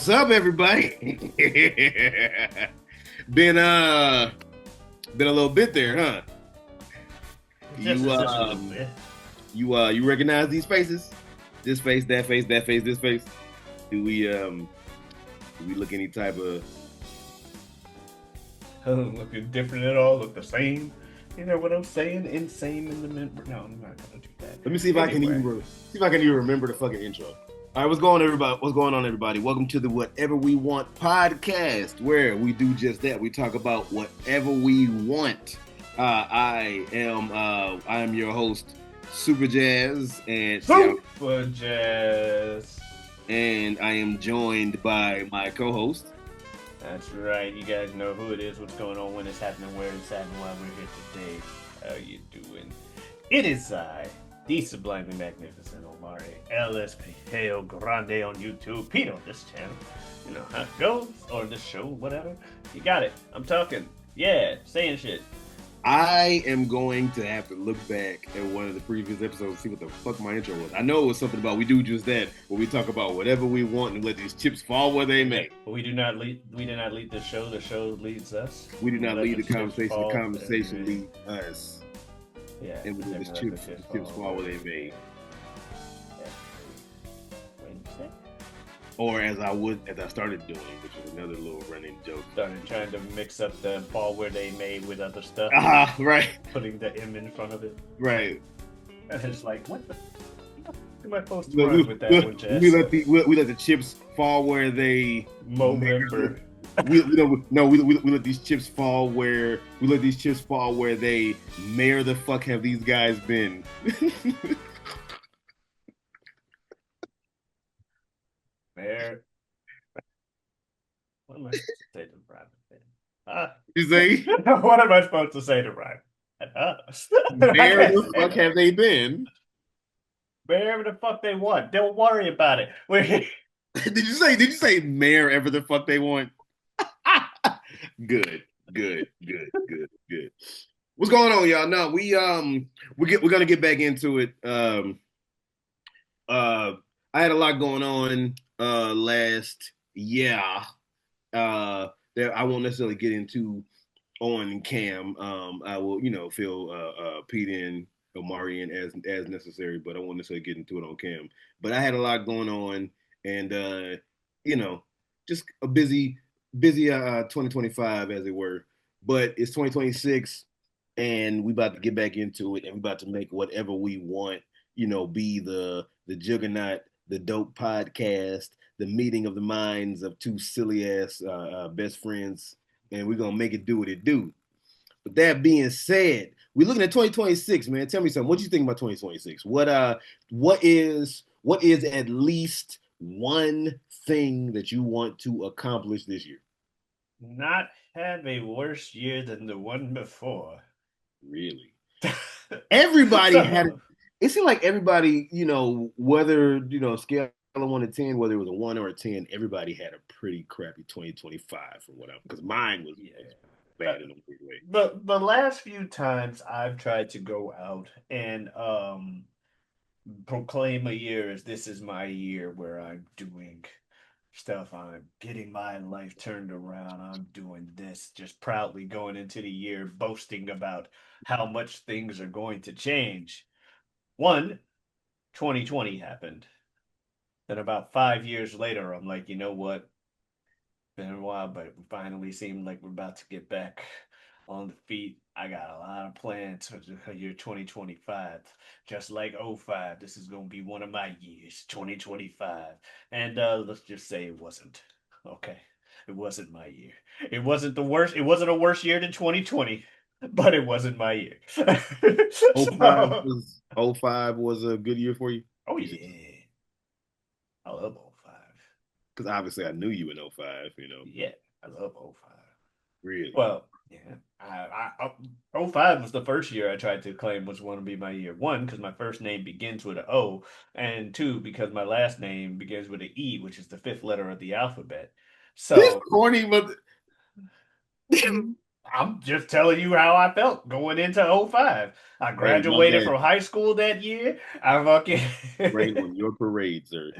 What's up, everybody? been been a little bit there, huh? Just a little bit. You recognize these faces? This face, that face, that face, this face. Do we look any type of? Doesn't look different at all. Look the same. You know what I'm saying? Insane in the member. No, I'm not gonna do that. Let me see if I can even remember the fucking intro. All right, what's going on, everybody? What's going on, everybody? Welcome to the Whatever We Want podcast, where we do just that. We talk about whatever we want. I am your host, Superjaz, Superjaz. And I am joined by my co-host. That's right. You guys know who it is, what's going on, when it's happening, where it's happening, why we're here today. How you doing? It is I, the sublimely magnificent Omari, LSP, Hail Grande on YouTube, Pete on this channel. You know how it goes, or this show, whatever. You got it. I'm talking. Yeah, saying shit. I am going to have to look back at one of the previous episodes and see what the fuck my intro was. I know it was something about we do just that, where we talk about whatever we want and let these chips fall where they may. We do not lead. We do not lead the show. The show leads us. We do not lead the conversation. The conversation leads us. Yeah. And we let the chips fall where they may. Or as I started doing, which was another little running joke. Started trying to mix up the fall where they made with other stuff. Right. Putting the M in front of it. Right. And it's like, what the am I supposed to run with that one, Jess? We let the chips fall where they Movember. We let these chips fall where they where the fuck have these guys been? Mayor. What am I supposed to say to Brian? You say? What am I supposed to say to Brian? Where the fuck have they been? Wherever the fuck they want. Don't worry about it. Did you say mayor ever the fuck they want? Good. What's going on, y'all? No, we're gonna get back into it. I had a lot going on last year that I won't necessarily get into on cam. I will, fill Pete and Omari in as necessary, but I won't necessarily get into it on cam. But I had a lot going on, and just a busy 2025 as it were. But it's 2026, and we about to get back into it, and we about to make whatever we want, be the juggernaut, the dope podcast, the meeting of the minds of two silly ass best friends, and we're gonna make it do what it do. But that being said, we're looking at 2026, man. Tell me something. What do you think about 2026? What is at least one thing that you want to accomplish this year? Not have a worse year than the one before. Really? Everybody had it. It seemed like everybody, whether, scale of 1 to 10, whether it was a 1 or a 10, everybody had a pretty crappy 2025 from what because mine was bad in a weird way. But the last few times I've tried to go out and proclaim a year as this is my year where I'm doing stuff, I'm getting my life turned around, I'm doing this, just proudly going into the year, boasting about how much things are going to change. 2020 happened. Then about 5 years later, I'm like, you know what? Been a while, but we finally seem like we're about to get back on the feet. I got a lot of plans for the year 2025. Just like 05, this is going to be one of my years, 2025. And let's just say it wasn't. Okay. It wasn't my year. It wasn't the worst. It wasn't a worse year than 2020. But it wasn't my year. 05 was a good year for you? Oh, yeah. I love 05. Because obviously I knew you in 05, Yeah, I love 05. Really? Well, yeah. 05 was the first year I tried to claim was going to be my year. 1, because my first name begins with an O, and 2, because my last name begins with an E, which is the 5th letter of the alphabet. So this corny mother. I'm just telling you how I felt going into 05. I graduated from high school that year. I fucking rain on your parade, sir.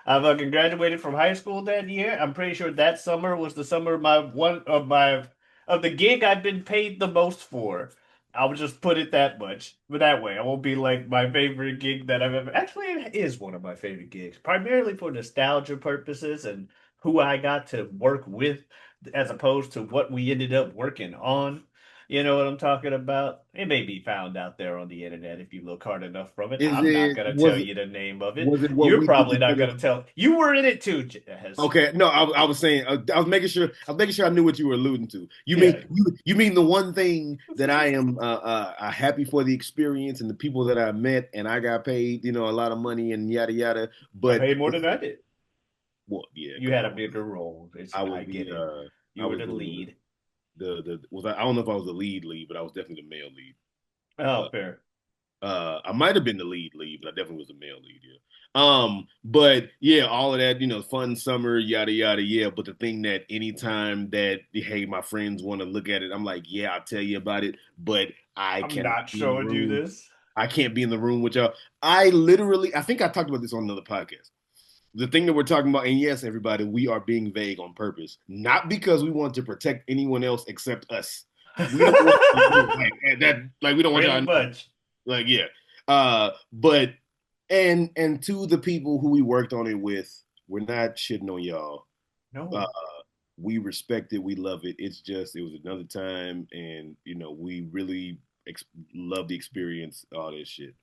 I fucking graduated from high school that year. I'm pretty sure that summer was the summer of my gig I've been paid the most for. I'll just put it that much. But that way, I won't be like my favorite gig that I've ever. Actually, it is one of my favorite gigs, primarily for nostalgia purposes and who I got to work with, as opposed to what we ended up working on. You know what I'm talking about? It may be found out there on the internet if you look hard enough from it. Is I'm not it gonna tell you the name of it. was it what You're we could probably not consider? gonna tell. You were in it too, Jazz. Okay, no, I was saying I was making sure I knew what you were alluding to. Yeah. You mean the one thing that I am happy for the experience and the people that I met and I got paid, a lot of money and yada yada. I But paid more than I did. well, yeah, You because had a bigger role. I was I get it. I You were was the lead. I don't know if I was the lead, but I was definitely the male lead. Oh, fair. I might have been the lead, but I definitely was a male lead. Yeah. But yeah, all of that, fun summer, yada yada, yeah. But the thing that anytime that hey, my friends want to look at it, I'm like, yeah, I'll tell you about it, but I I'm cannot not be in the showing you room. this. I can't be in the room with y'all. I think I talked about this on another podcast. The thing that we're talking about, and yes, everybody, we are being vague on purpose, not because we want to protect anyone else except us. We don't want to know, like that, like we don't want y'all Pretty to know. much. Like, yeah. But and to the people who we worked on it with, we're not shitting on y'all. Uh, No. we respect it, we love it. It's just it was another time, and we really love the experience, all this shit.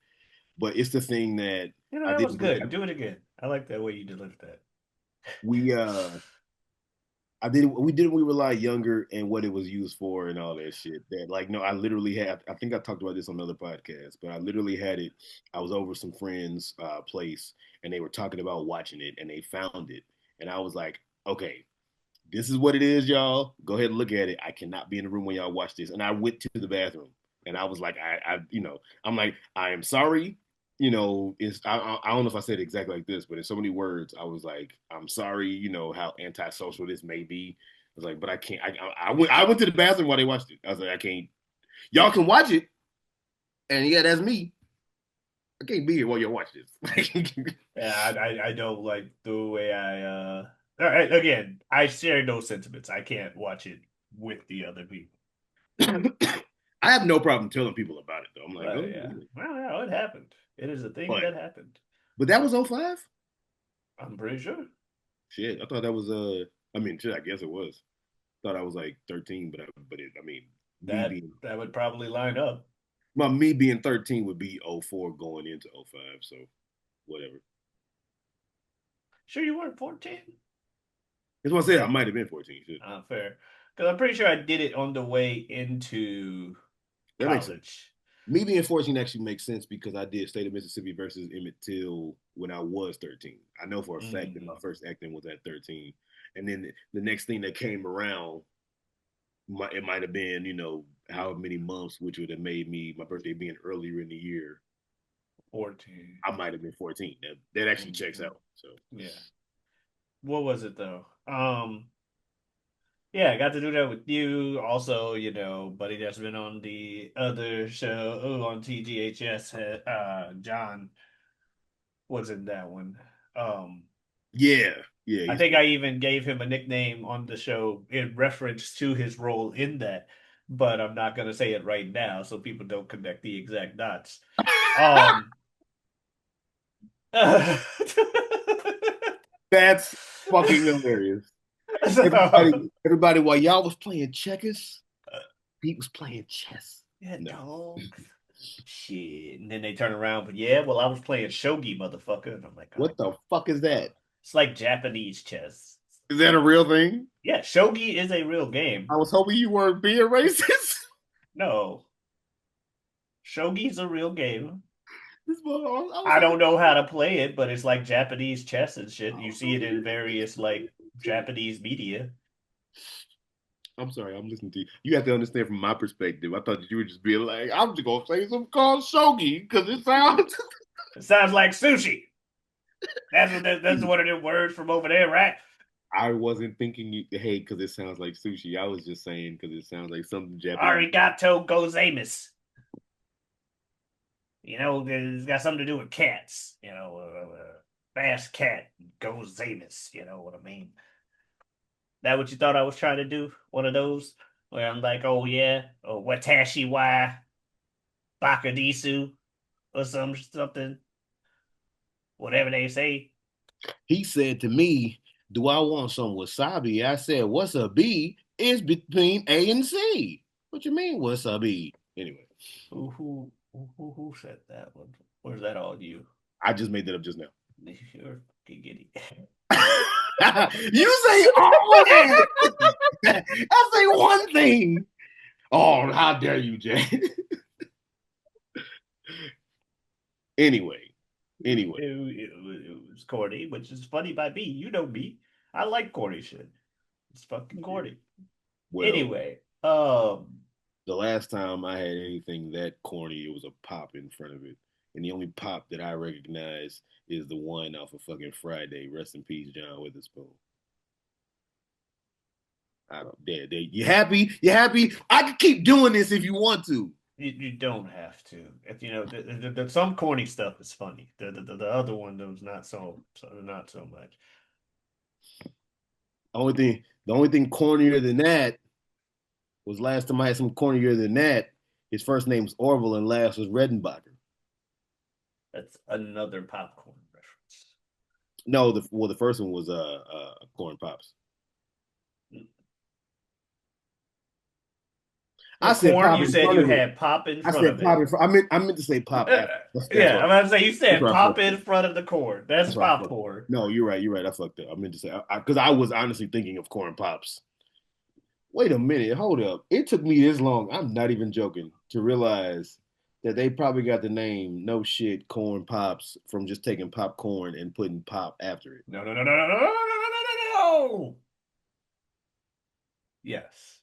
But it's the thing that You know, I that was didn't. good. Do it again. I like that way you delivered that. We I did we did when we were a lot younger and what it was used for and all that shit. That like no, I literally had I think I talked about this on another podcast, but I literally had it. I was over some friends' place and they were talking about watching it and they found it. And I was like, okay, this is what it is, y'all. Go ahead and look at it. I cannot be in the room when y'all watch this. And I went to the bathroom and I was like, I'm like, I am sorry. It's I don't know if I said it exactly like this, but in so many words, I was like, I'm sorry. How antisocial this may be. I was like, but I can't. I went to the bathroom while they watched it. I was like, I can't. Y'all can watch it, and yeah, that's me. I can't be here while y'all watch this. Yeah, I don't like the way all right, again, I share no sentiments. I can't watch it with the other people. I have no problem telling people about it though. I'm like, But go. yeah. Well, yeah, it happened. It is a thing But that happened. but that was '05. I'm pretty sure. Shit, I thought that was I mean, shit, I guess it was. Thought I was like 13, I mean, me being That would probably line up. me being 13 would be '04 going into '05. So whatever. Sure you weren't 14? That's what I said. I might have been 14. Shit. Fair. Because I'm pretty sure I did it on the way into That makes sense. college. Me being 14 actually makes sense because I did State of Mississippi versus Emmett Till when I was 13. I know for a fact that my Hmm. first acting was at 13. And then the next thing that came around, it might have been, however many months, which would have made me my birthday being earlier in the year. 14. I might have been 14. That actually checks Hmm. out. So Yeah. What was it though? Yeah, I got to do that with you. Also, buddy that's been on the other show, on TGHS, John was in that one. Um, yeah, yeah, I he's think cool. I even gave him a nickname on the show in reference to his role in that, but I'm not gonna say it right now so people don't connect the exact dots. Um, so, That's fucking hilarious. Everybody, while y'all was playing checkers, Pete was playing chess. yeah, No, dog. Shit. And then they turn around, but yeah, well, I was playing shogi, motherfucker. And I'm like, oh, what the fuck is that? it's like Japanese chess. Is that a real thing? Yeah, shogi is a real I game. was hoping you weren't being racist. No, shogi's a real game. I was I hoping. don't know how to play it, but it's like Japanese chess and shit. I You was see it hoping in you were various like Japanese media. I'm sorry, I'm listening to you. You have to understand from my perspective. I thought that you were just being like, I'm just gonna say something called shogi because it sounds. It sounds like sushi. That's one of the words from over there, right? I wasn't thinking, hey, because it sounds like sushi. I was just saying because it sounds like something Japanese. Arigato gozaimasu. It's got something to do with cats. fast cat, go Zanis. You know what I mean? That what you thought I was trying to do? One of those where I'm like, oh yeah, or Watashi wa Bakadisu or something, whatever they say. He said to me, "Do I want some wasabi?" I said, "What's a B? It's between A and C." What you mean, what's a B? Anyway, Who said that one? Or is that all you? I just made that up just now. You're fucking giddy. You say all that. I say one thing. Oh, how dare you, Jay? anyway, anyway. It was corny, which is funny by me. You know me. I like corny shit. It's fucking corny. Well, Anyway, the last time I had anything that corny, it was a pop in front of it. And the only pop that I recognize is the one off of fucking Friday. Rest in peace, John Witherspoon. I don't dare. You happy? You happy? I can keep doing this if you want to. you don't have to. If, you know, some corny stuff is funny. The other one was not so much. The only thing cornier than that was last time I had some cornier than that. His first name was Orville and last was Redenbacher. That's another popcorn reference. No, the first one was corn pops. I The said corn, pop you in said front you of it. had pop in I front said of pop it. in front. I meant to say pop after. That's Yeah, what I'm about to say you that's said what I pop fucked in up. front of the corn. That's That's what I fucked up. popcorn. No, you're right. You're right. I fucked up. I meant to say because I was honestly thinking of corn pops. Wait a minute, hold up. It took me this long, I'm not even joking, to realize that they probably got the name no shit corn pops from just taking popcorn and putting pop after it. No, no, no, no, no, no, no, no, no, no, no. Yes.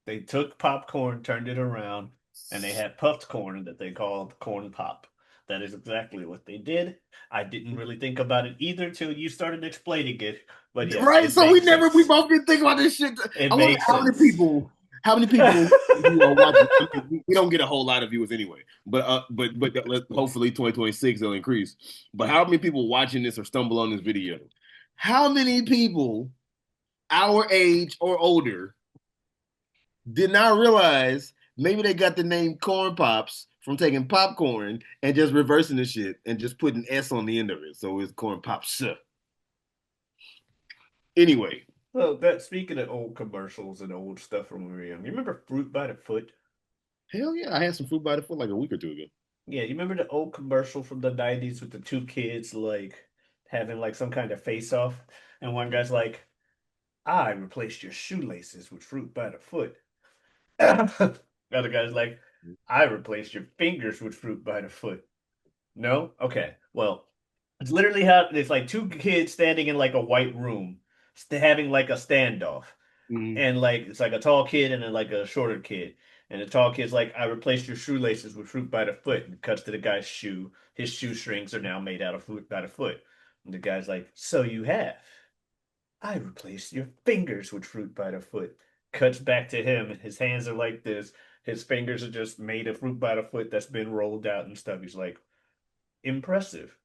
They took popcorn, turned it around, and they had puffed corn that they called corn pop. That is exactly what they did. I didn't really think about it either till you started explaining it. But yes, Right? it So we makes never we sense. both been thinking about this shit. It I wonder makes sense. how many people who are watching. I mean, we don't get a whole lot of viewers anyway, but hopefully 2026 they'll increase. But how many people watching this or stumble on this video? How many people our age or older did not realize maybe they got the name corn pops from taking popcorn and just reversing the shit and just putting S on the end of it. So it's corn pops. Anyway, Well, that speaking of old commercials and old stuff from when we were young, you remember Fruit by the Foot? hell yeah, I had some fruit by the foot like a week or two ago. Yeah, you remember the old commercial from the 90s with the two kids like having like some kind of face off? And one guy's like, I replaced your shoelaces with fruit by the foot. The other guy's like, I replaced your fingers with fruit by the foot. No? Okay. Well, it's literally how it's like two kids standing in like a white room, having like a standoff. Mm-hmm. And like it's like a tall kid and then like a shorter kid. And the tall kid's like, I replaced your shoelaces with fruit by the foot, and cuts to the guy's shoe. His shoestrings are now made out of fruit by the foot. And the guy's like, so you have. I replaced your fingers with fruit by the foot. Cuts back to him. His hands are like this. His fingers are just made of fruit by the foot that's been rolled out and stuff. He's like, impressive.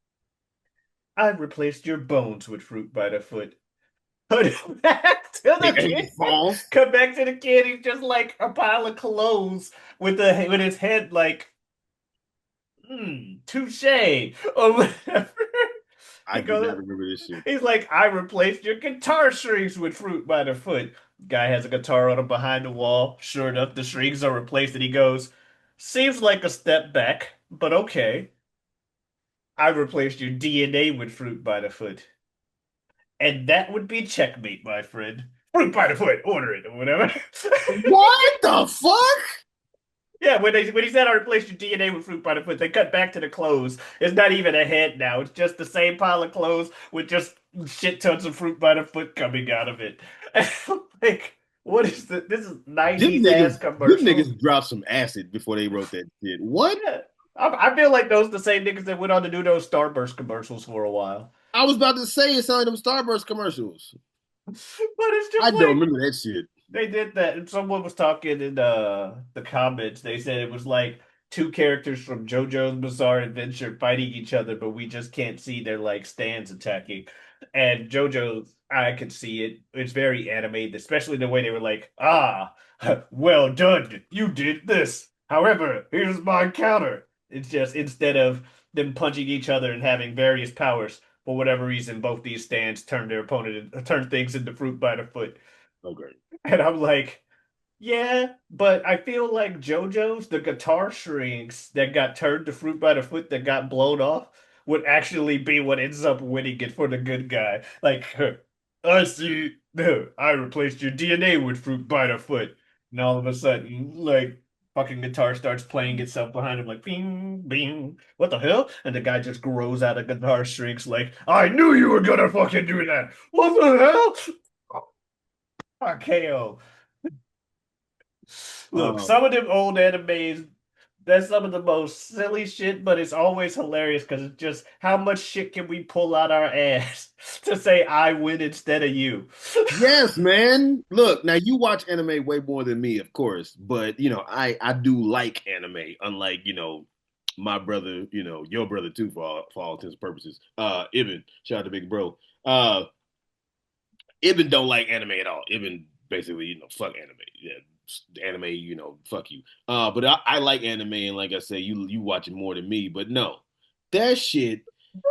I replaced your bones with fruit by the foot. Put it back to the And he kid. falls. Come back to the kid. He's just like a pile of clothes with his head like, touche or whatever. I He do not goes, remember this shit. he's like, I replaced your guitar strings with fruit by the foot. Guy has a guitar on him behind the wall. Sure enough, the strings are replaced, and he goes, seems like a step back, but okay. I replaced your DNA with fruit by the foot. And that would be checkmate, my friend. Fruit by the foot, order it or whatever. What the fuck? Yeah, when he said I replaced your DNA with fruit by the foot, they cut back to the clothes. It's not even a head now. It's just the same pile of clothes with just shit tons of fruit by the foot coming out of it. Like, what is this? This is Them 90s ass niggas, them commercial. niggas dropped some acid before they wrote that shit. What? Yeah. I feel like those the same niggas that went on to do those Starburst commercials for a while. I was about to say it's on them Starburst commercials. But it's I just don't like remember that shit. they did that. And someone was talking in the comments. They said it was like two characters from JoJo's Bizarre Adventure fighting each other, but we just can't see their like stands attacking. And JoJo's, I could see it. It's very animated, especially the way they were like, "Ah, well done, you did this. However, here's my counter." It's just instead of them punching each other and having various powers, for whatever reason, both these stands turn their opponent and turn things into fruit by the foot. Okay. And I'm like, yeah, but I feel like JoJo's, the guitar strings that got turned to fruit by the foot that got blown off would actually be what ends up winning it for the good guy. Like, I see, I replaced your DNA with fruit by the foot. And all of a sudden, like, fucking guitar starts playing itself behind him, like, bing, bing. What the hell? And the guy just grows out of guitar strings, like, I knew you were gonna fucking do that. What the hell? KO. Look, Um, some of them old animes, that's some of the most silly shit, but it's always hilarious because it's just how much shit can we pull out our ass to say I win instead of you? yes, man. Look, now you watch anime way more than me, of course, but I do like anime, unlike, my brother, your brother too, for all intents and purposes. Ibn, shout out to Big Bro. Ibn don't like anime at all. Ibn basically, fuck anime. Yeah, anime, fuck you. But I like anime, and like I said, you watch it more than me. But no, that shit,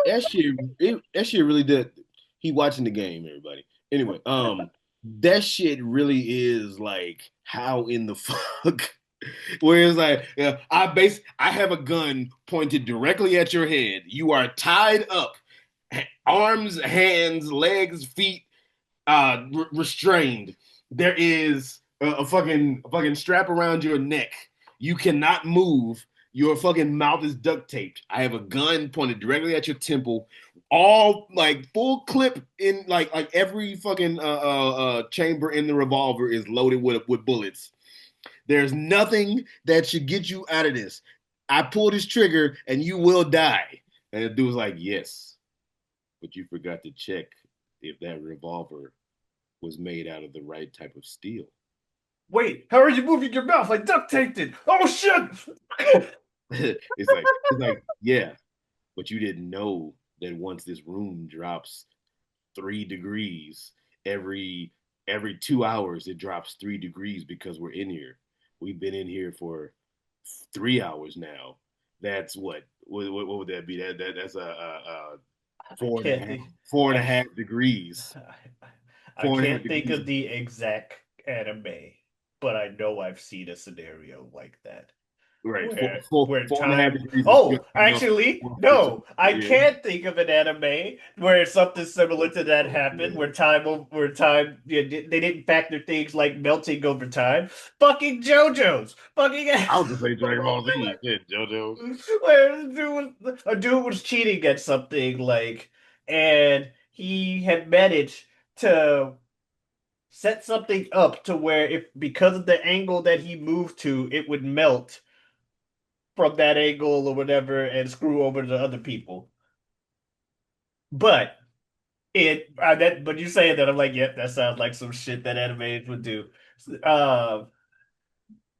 that shit really did. He watching the game, everybody. Anyway, that shit really is like how in the fuck. Where it's like, yeah, I have a gun pointed directly at your head. You are tied up, arms, hands, legs, feet restrained. There is a fucking strap around your neck. You cannot move. Your fucking mouth is duct taped. I have a gun pointed directly at your temple. All like full clip in like every fucking chamber in the revolver is loaded with bullets. There's nothing that should get you out of this. I pull this trigger and you will die. And the dude was like, yes, but you forgot to check if that revolver was made out of the right type of steel. Wait, how are you moving your mouth? I duct taped it. Oh shit! It's like, yeah, but you didn't know that once this room drops 3 degrees every 2 hours, it drops 3 degrees because we're in here. We've been in here for 3 hours now. That's what would that be? That's I four and a can't half think. four and a I half degrees. I Four and a half can't think degrees. of the exact anime, but I know I've seen a scenario like that. Right. Four, where four, where four and a half time degrees is oh stretching up actually one foot to no, I yeah. can't think of an anime where something similar to that Oh, happened, yeah. where time, yeah, they didn't factor things like melting over time. Fucking JoJo's fucking I was just say Dragon Ball Z. Shit, JoJo's. where a dude was cheating at something, like, and he had managed to set something up to where, if because of the angle that he moved to, it would melt from that angle or whatever and screw over the other people. But but you saying that, I'm like, yep, that sounds like some shit that animes would do. Uh,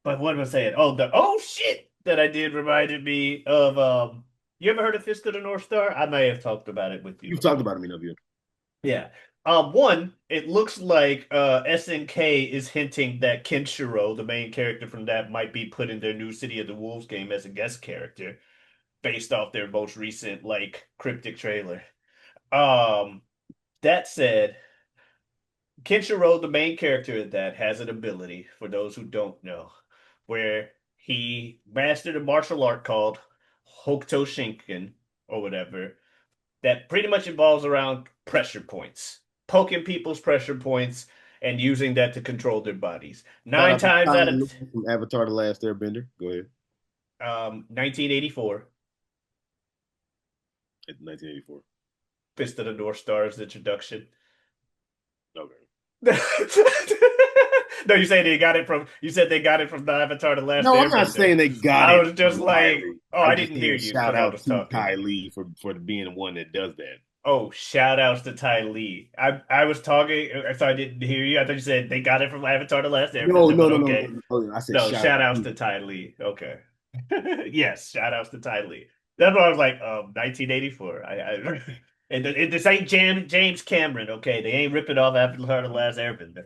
but what was I saying? Oh, the oh shit that I did reminded me of. You ever heard of Fist of the North Star? I may have talked about it with you You've talked before. about him enough, yeah. Yeah. One, it looks like SNK is hinting that Kenshiro, the main character from that, might be put in their new City of the Wolves game as a guest character, based off their most recent like cryptic trailer. Um, that said, Kenshiro, the main character of that, has an ability, for those who don't know, where he mastered a martial art called Hokuto Shinken or whatever, that pretty much involves around pressure points, poking people's pressure points and using that to control their bodies. Shout Nine out to times Ty out of Lue from Avatar: The Last Airbender. Go ahead. 1984, It's 1984. Fist of the North Star's introduction. Okay. No, you say they got it from. You said they got it from the Avatar: The Last No, I'm not Airbender. saying they got I it was just from Ty like, Lee. oh, I I'm just didn't hear saying you shout because I out was to talking. Ty Lee for being the one that does that. Oh, shout outs to Ty Lee. I was talking, so I didn't hear you. I thought you said they got it from Avatar: The Last No, Airbender, no, but no, no, okay. no, no. I said No, shout shout out outs to. to Ty Lee. Okay. Yes, shout outs to Ty Lee. That's why I was like, 1984. And this ain't James Cameron, okay? They ain't ripping off Avatar: The Last Airbender.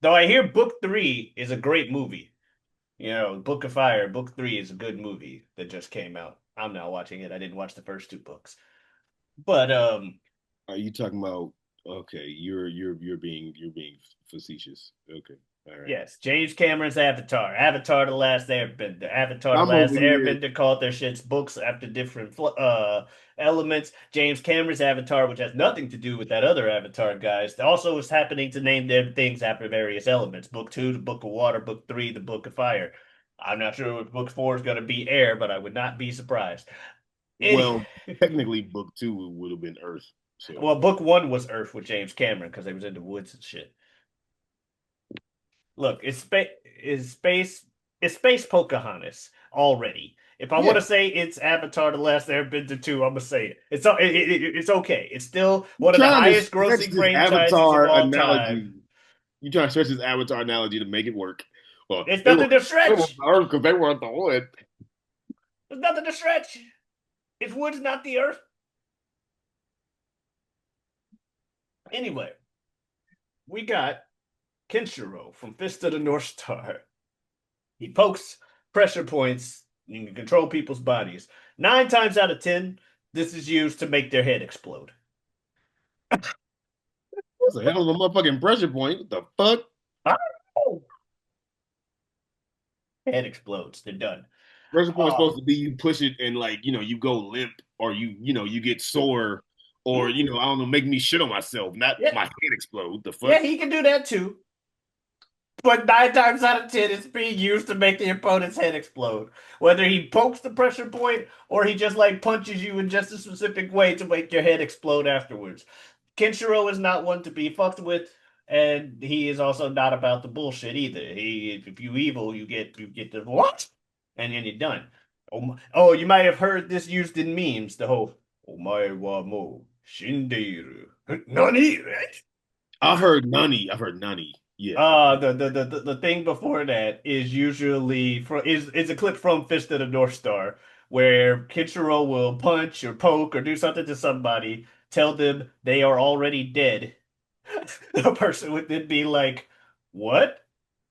Though I hear Book Three is a great movie. You know, Book of Fire, Book Three is a good movie that just came out. I'm not watching it. I didn't watch the first two books. But Are you talking about? Okay, you're being facetious. Okay, all right. yes, James Cameron's Avatar, Avatar: The Last Airbender, Avatar: The I'm over Last here. Airbender called their shits books after different elements. James Cameron's Avatar, which has nothing to do with that other Avatar guys, also is happening to name their things after various elements. Book two, the Book of Water. Book three, the Book of Fire. I'm not sure if book four is going to be air, but I would not be surprised. Any, Well, technically, book two would have been Earth. So well, book one was Earth with James Cameron because they was in the woods and shit. Look, it's space Pocahontas already. If I want yeah, to say it's Avatar: The Last Airbender 2, I'm gonna say it. It's okay. It's still you one of the trying to highest stretch grossing this franchises of Avatar all time. analogy. You trying to stretch this Avatar analogy to make it work. Well, It's they were nothing to they were on stretch. Earth because they were on the wood. There's nothing to stretch. If wood's not the earth. Anyway, we got Kenshiro from Fist of the North Star. He pokes pressure points. You can control people's bodies. 9 times out of 10, this is used to make their head explode. That's a hell of a motherfucking pressure point. What the fuck? Oh, head explodes. They're done. Pressure point's Uh, supposed to be you push it and like you go limp or you get sore or mm, I don't know, make me shit on myself, not yeah, my head explode. The fuck? yeah, he can do that too. But 9 times out of 10, it's being used to make the opponent's head explode. Whether he pokes the pressure point or he just like punches you in just a specific way to make your head explode afterwards. Kenshiro is not one to be fucked with, and he is also not about the bullshit either. If you evil, you get the what, and then you're done. Oh, you might have heard this used in memes. The whole "Omae wa mo shindeiru." Nani? Right? I've heard Nani. Yeah. The thing before that is usually is a clip from Fist of the North Star where Kenshiro will punch or poke or do something to somebody, tell them they are already dead. The person would then be like, "What?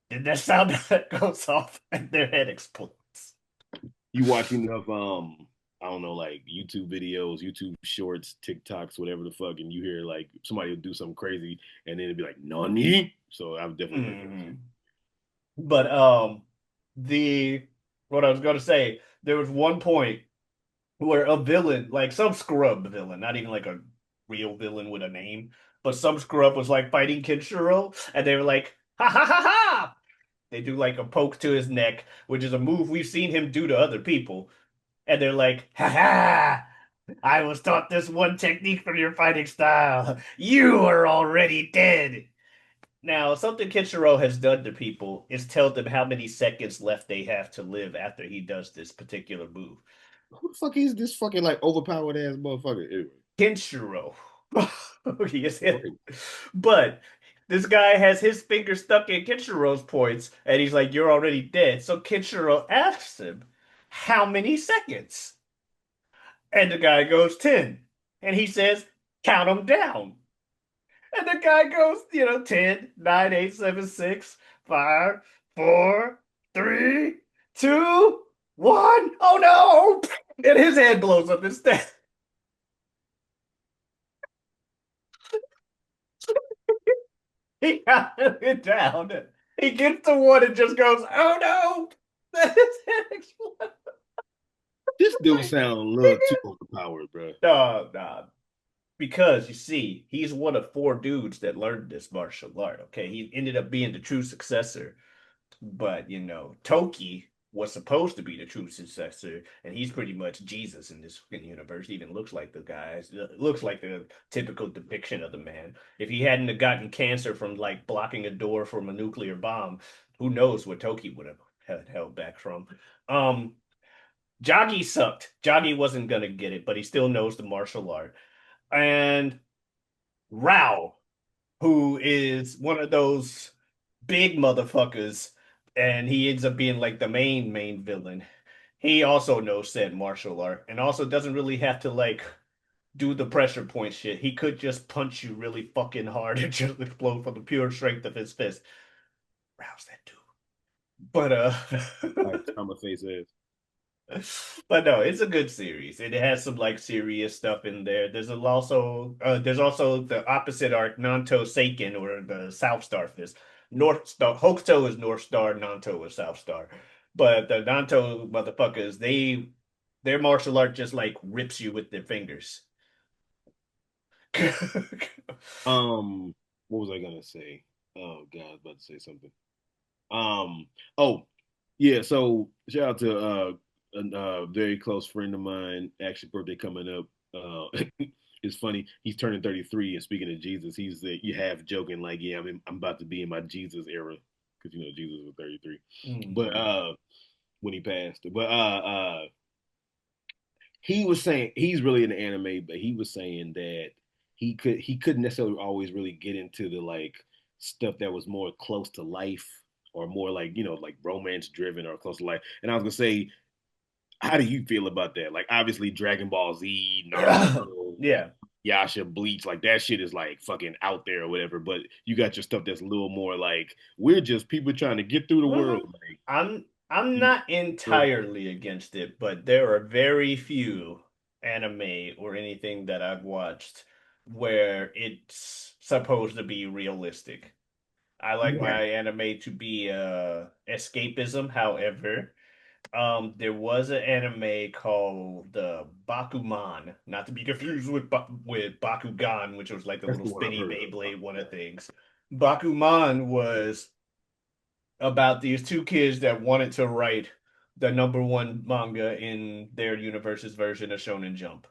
Did that sound that goes off?" And their head explodes. You watch enough I don't know, like YouTube videos, YouTube shorts, TikToks, whatever the fuck, and you hear like somebody will do something crazy and then it'd be like Nani. So I've definitely heard that shit. Mhm. But the what I was gonna say, there was one point where a villain, like some scrub villain, not even like a real villain with a name, but some scrub was like fighting Kenshiro, and they were like, ha ha ha ha! They do like a poke to his neck, which is a move we've seen him do to other people. And they're like, ha ha! I was taught this one technique from your fighting style. You are already dead. Now, something Kenshiro has done to people is tell them how many seconds left they have to live after he does this particular move. Who the fuck is this fucking like overpowered ass motherfucker? Anyway, Kenshiro. He is him. right. But this guy has his finger stuck in Kenshiro's points, and he's like, "You're already dead." So Kenshiro asks him, "How many seconds?" And the guy goes, 10. And he says, "Count them down." And the guy goes, 10, 9, 8, 7, 6, 5, 4, 3, 2, 1. Oh no! And his head blows up instead. He got it down. He gets to one and just goes, "Oh no!" His head explodes. This dude sound a little too overpowered, bro. No, nah. Because you see, he's one of four dudes that learned this martial art. Okay, he ended up being the true successor. But Toki was supposed to be the true successor, and he's pretty much Jesus in this fucking universe. He even looks like the guy. Looks like the typical depiction of the man. If he hadn't have gotten cancer from like blocking a door from a nuclear bomb, who knows what Toki would have held back from. Um, Jagi sucked. Jagi wasn't gonna get it, but he still knows the martial art. And Rao, who is one of those big motherfuckers, and he ends up being like the main villain. he also knows said martial art and also doesn't really have to like do the pressure point shit. He could just punch you really fucking hard and just explode from the pure strength of his fist. Rouse that dude. But Like I'm a face ass. but no, it's a good series. It has some like serious stuff in there. There's also the opposite arc, Nanto Seiken or the South Star Fist. North Star Hokuto is North Star, Nanto is South Star. But the Nanto motherfuckers, their martial art just like rips you with their fingers. What was I gonna say? Oh God, I was about to say something. Oh, yeah. So shout out to a very close friend of mine. Actually, birthday coming up. It's funny. He's turning 33, and speaking of Jesus, you half joking like, yeah, I'm about to be in my Jesus era because Jesus was 33, but Mhm. when he passed, but he was saying he's really into anime, but he was saying that he couldn't necessarily always really get into the like stuff that was more close to life or more like like romance driven or close to life. And I was gonna say, how do you feel about that? Like obviously Dragon Ball Z, Naruto, Yeah. Yasha, Bleach, like that shit is like fucking out there or whatever. But you got your stuff that's a little more like we're just people trying to get through the Mhm. world. Like I'm you not entirely against it, but there are very few anime or anything that I've watched where it's supposed to be realistic. I like right. my anime to be escapism. However, there was an anime called Bakuman, not to be confused with Bakugan, which was like the That's little the one I've spinny heard of. Beyblade one of things. Bakuman was about these two kids that wanted to write the number one manga in their universe's version of Shonen Jump.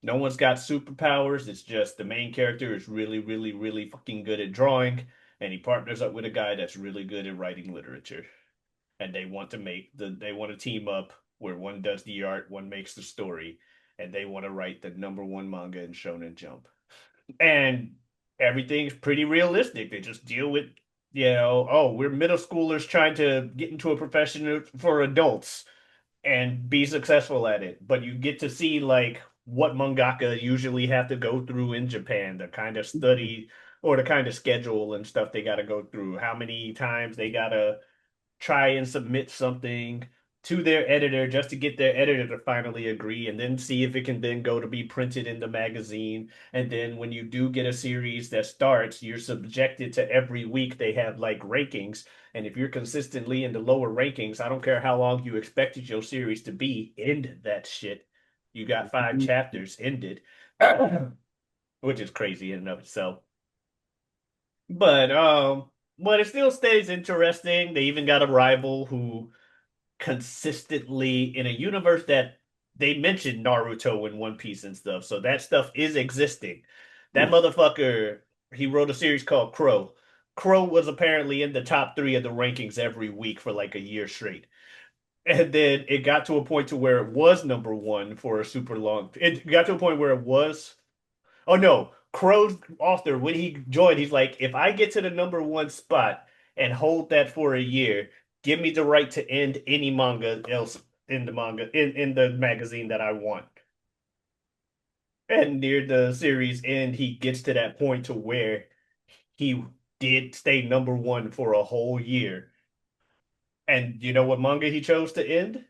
No one's got superpowers. It's just the main character is really, really, really fucking good at drawing, and he partners up with a guy that's really good at writing literature. And they want to team up where one does the art, one makes the story, and they want to write the number one manga in Shonen Jump. And everything's pretty realistic. They just deal with, oh, we're middle schoolers trying to get into a profession for adults and be successful at it. But you get to see like what mangaka usually have to go through in Japan, the kind of study or the kind of schedule and stuff they got to go through, how many times they got to try and submit something to their editor just to get their editor to finally agree and then see if it can then go to be printed in the magazine. And then when you do get a series that starts, you're subjected to every week they have like rankings. And if you're consistently in the lower rankings, I don't care how long you expected your series to be, end that shit. You got five chapters ended, which is crazy in and of itself. But but it still stays interesting. They even got a rival who consistently in a universe that they mentioned Naruto and One Piece and stuff. So that stuff is existing. That Hmm. motherfucker, he wrote a series called Crow. Crow was apparently in the top three of the rankings every week for like a year straight. And then it got to a point to where it was number one for a super long. It got to a point where it was. Oh no, Crow's author, when he joined, he's like, if I get to the number one spot and hold that for a year, give me the right to end any manga else in the in the magazine that I want. And near the series end, he gets to that point to where he did stay number one for a whole year. And you know what manga he chose to end?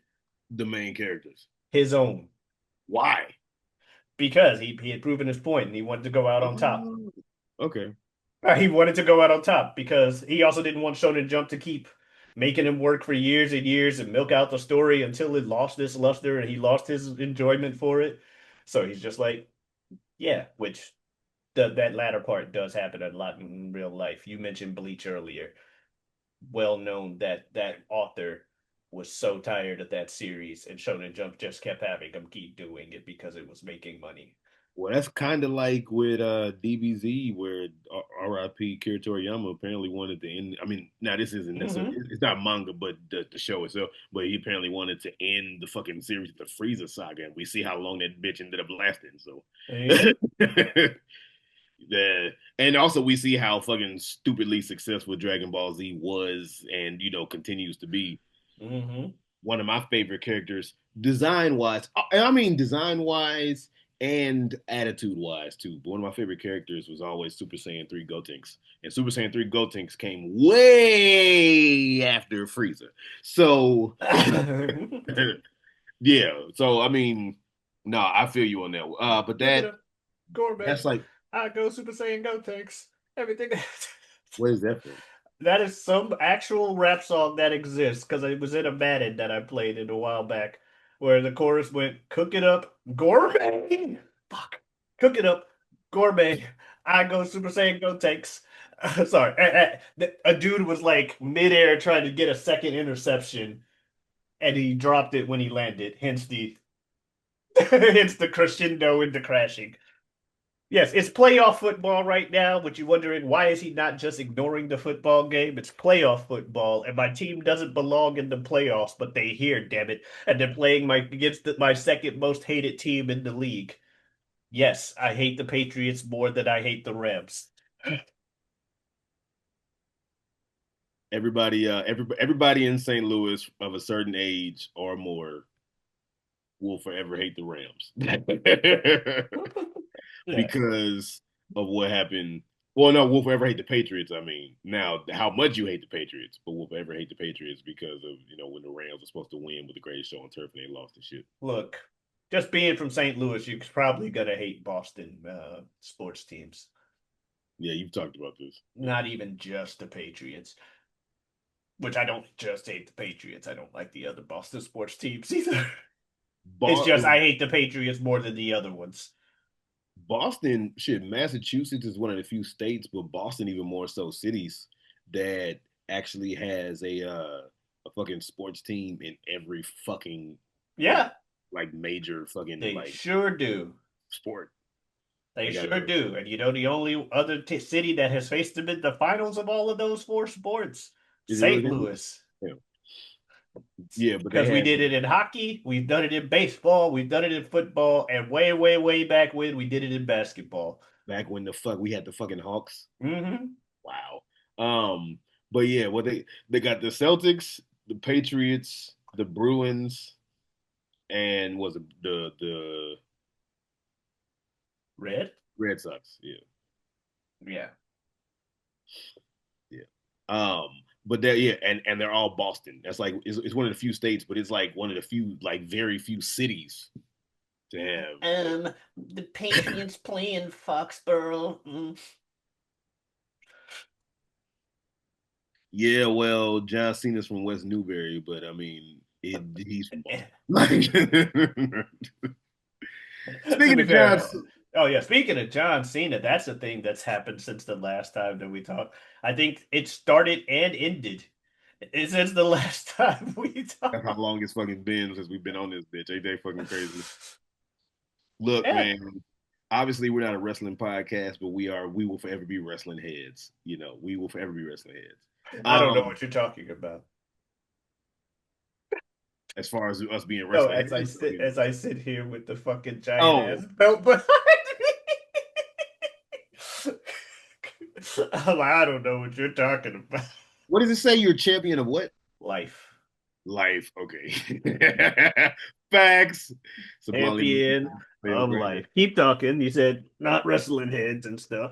The main characters. His own. Why? Because he had proven his point and he wanted to go out on top. Oh, okay. He wanted to go out on top because he also didn't want Shonen Jump to keep making him work for years and years and milk out the story until it lost its luster and he lost his enjoyment for it. So he's just like, yeah, which that latter part does happen a lot in real life. You mentioned Bleach earlier. Well known that that author was so tired of that series and Shonen Jump just kept having him keep doing it because it was making money. Well, that's kind of like with DBZ, where R.I.P. Kira Toriyama apparently wanted to end. I mean, now this isn't necessarily Hmm. it's not manga, but the show itself. But he apparently wanted to end the fucking series, the Frieza saga, and we see how long that bitch ended up lasting. So, Yeah. the and also we see how fucking stupidly successful Dragon Ball Z was, and continues to be. Hmm. one of my favorite characters, design wise. And I mean design wise and attitude wise too. But one of my favorite characters was always Super Saiyan 3 Gotenks. And Super Saiyan 3 Gotenks came way after Frieza. So yeah. So I mean, no, I feel you on that. But Look at that him, gourmet. that's like, I go Super Saiyan Go tanks. Everything. what is that from? That is some actual rap song that exists because it was in a Madden that I played it a while back, where the chorus went, "Cook it up, gourmet." Fuck, cook it up, gourmet. I go Super Saiyan Go takes. Sorry, a dude was like midair trying to get a second interception, and he dropped it when he landed. Hence the hence the crescendo into crashing. Yes, it's playoff football right now, but you're wondering why is he not just ignoring the football game? It's playoff football, and my team doesn't belong in the playoffs, but they here, damn it, and they're playing my second most hated team in the league. Yes, I hate the Patriots more than I hate the Rams. Everybody in St. Louis of a certain age or more will forever hate the Rams Yeah. because of what happened. Well, no, we'll forever hate the Patriots. I mean, now how much you hate the Patriots, but we'll forever hate the Patriots because of when the Rams were supposed to win with the greatest show on turf and they lost the shit. Look, just being from St. Louis, you're probably gonna hate Boston sports teams. Yeah, you've talked about this. Yeah, Not even just the Patriots. Which I don't just hate the Patriots. I don't like the other Boston sports teams either. It's just I hate the Patriots more than the other ones. Boston, shit, Massachusetts is one of the few states, but Boston even more so cities that actually has a fucking sports team in every fucking like Yeah, major fucking they like sure do. sport. They They got sure do. And you know the only other city that has faced them in the finals of all of those four sports? is it really St. them? Louis. Yeah. Yeah, but they Because we had did it in hockey, we've done it in baseball, we've done it in football, and way, way, way back when we did it in basketball. back when the fuck we had the fucking Hawks. Hmm. Wow. But yeah, what they got the Celtics, the Patriots, the Bruins, and was it the Red? Red Sox. Yeah. Yeah. Yeah. But they're yeah, and they're all Boston. That's like it's one of the few states, but it's like one of the few like very few cities to have. The Patriots play in Foxborough. Mm. Yeah, well, John Cena's from West Newbury, but I mean, he's from Eh, Boston. Like, to speaking be of John, fair, oh yeah, speaking of John Cena, that's a thing that's happened since the last time that we talked. I think it started and ended since the last time we that's how talked. long it's fucking been since we've been on this bitch. Ain't that fucking crazy? Look, Yeah, man. Obviously, we're not a wrestling podcast, but we are. We will forever be wrestling heads. We will forever be wrestling heads. I don't know Um, what you're talking about. as far as us being No, wrestling heads, I mean, as I sit here with the fucking giant ass oh, belt behind me. I'm like, I don't know what you're talking about. what does it say? You're a champion of what? Life. Life. Okay. Facts. Subliminally Champion favorite of wrestler. life. Keep talking. You said not wrestling heads and stuff.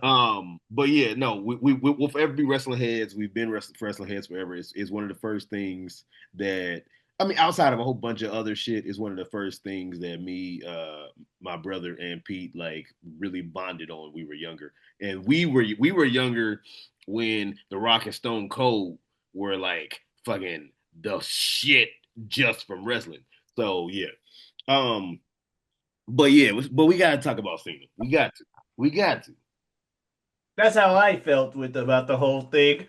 But yeah, no, we'll forever be wrestling heads. We've been wrestling heads forever. It's one of the first things that I mean, outside of a whole bunch of other shit, is one of the first things that me, my brother and Pete like really bonded on. We were younger, and we were younger when The Rock and Stone Cold were like fucking the shit just from wrestling. So yeah, um, but yeah, but we gotta talk about Cena. We got to. We got to. That's how I felt with about the whole thing.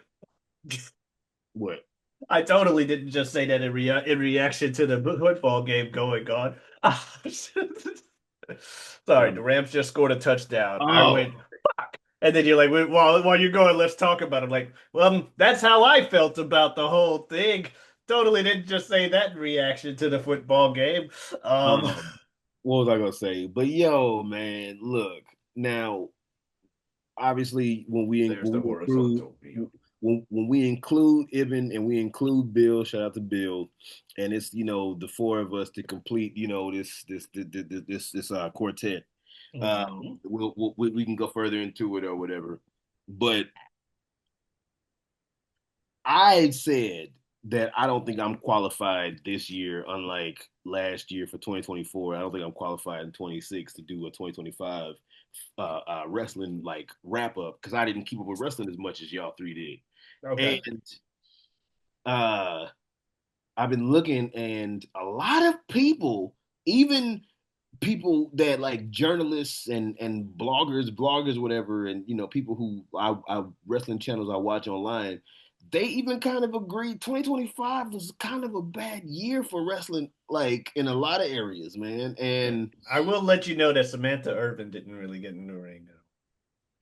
What? I totally didn't just say that in reaction to the football game going on. Sorry, the Rams just scored a touchdown. I Oh, went, fuck. And then you're like, while you're going, let's talk about it. I'm like, well, that's how I felt about the whole thing. Totally didn't just say that in reaction to the football game. Um, um, what was I gonna say? But yo, man, look now. Obviously, when we there's the went through horizontal view. when we include Ibn and we include Bill, shout out to Bill, and it's the four of us to complete this quartet. Mhm. We can go further into it or whatever, but I said that I don't think I'm qualified this year, unlike last year for 2024. I don't think I'm qualified in 26 to do a 2025 wrestling like wrap up because I didn't keep up with wrestling as much as y'all three Okay. did. And uh, I've been looking, and a lot of people, even people that like journalists and bloggers, whatever, and people who I wrestling channels I watch online, they even kind of agree 2025 was kind of a bad year for wrestling, like in a lot of areas, man. Yeah. And I will let you know that Samantha Irvin didn't really get in the ring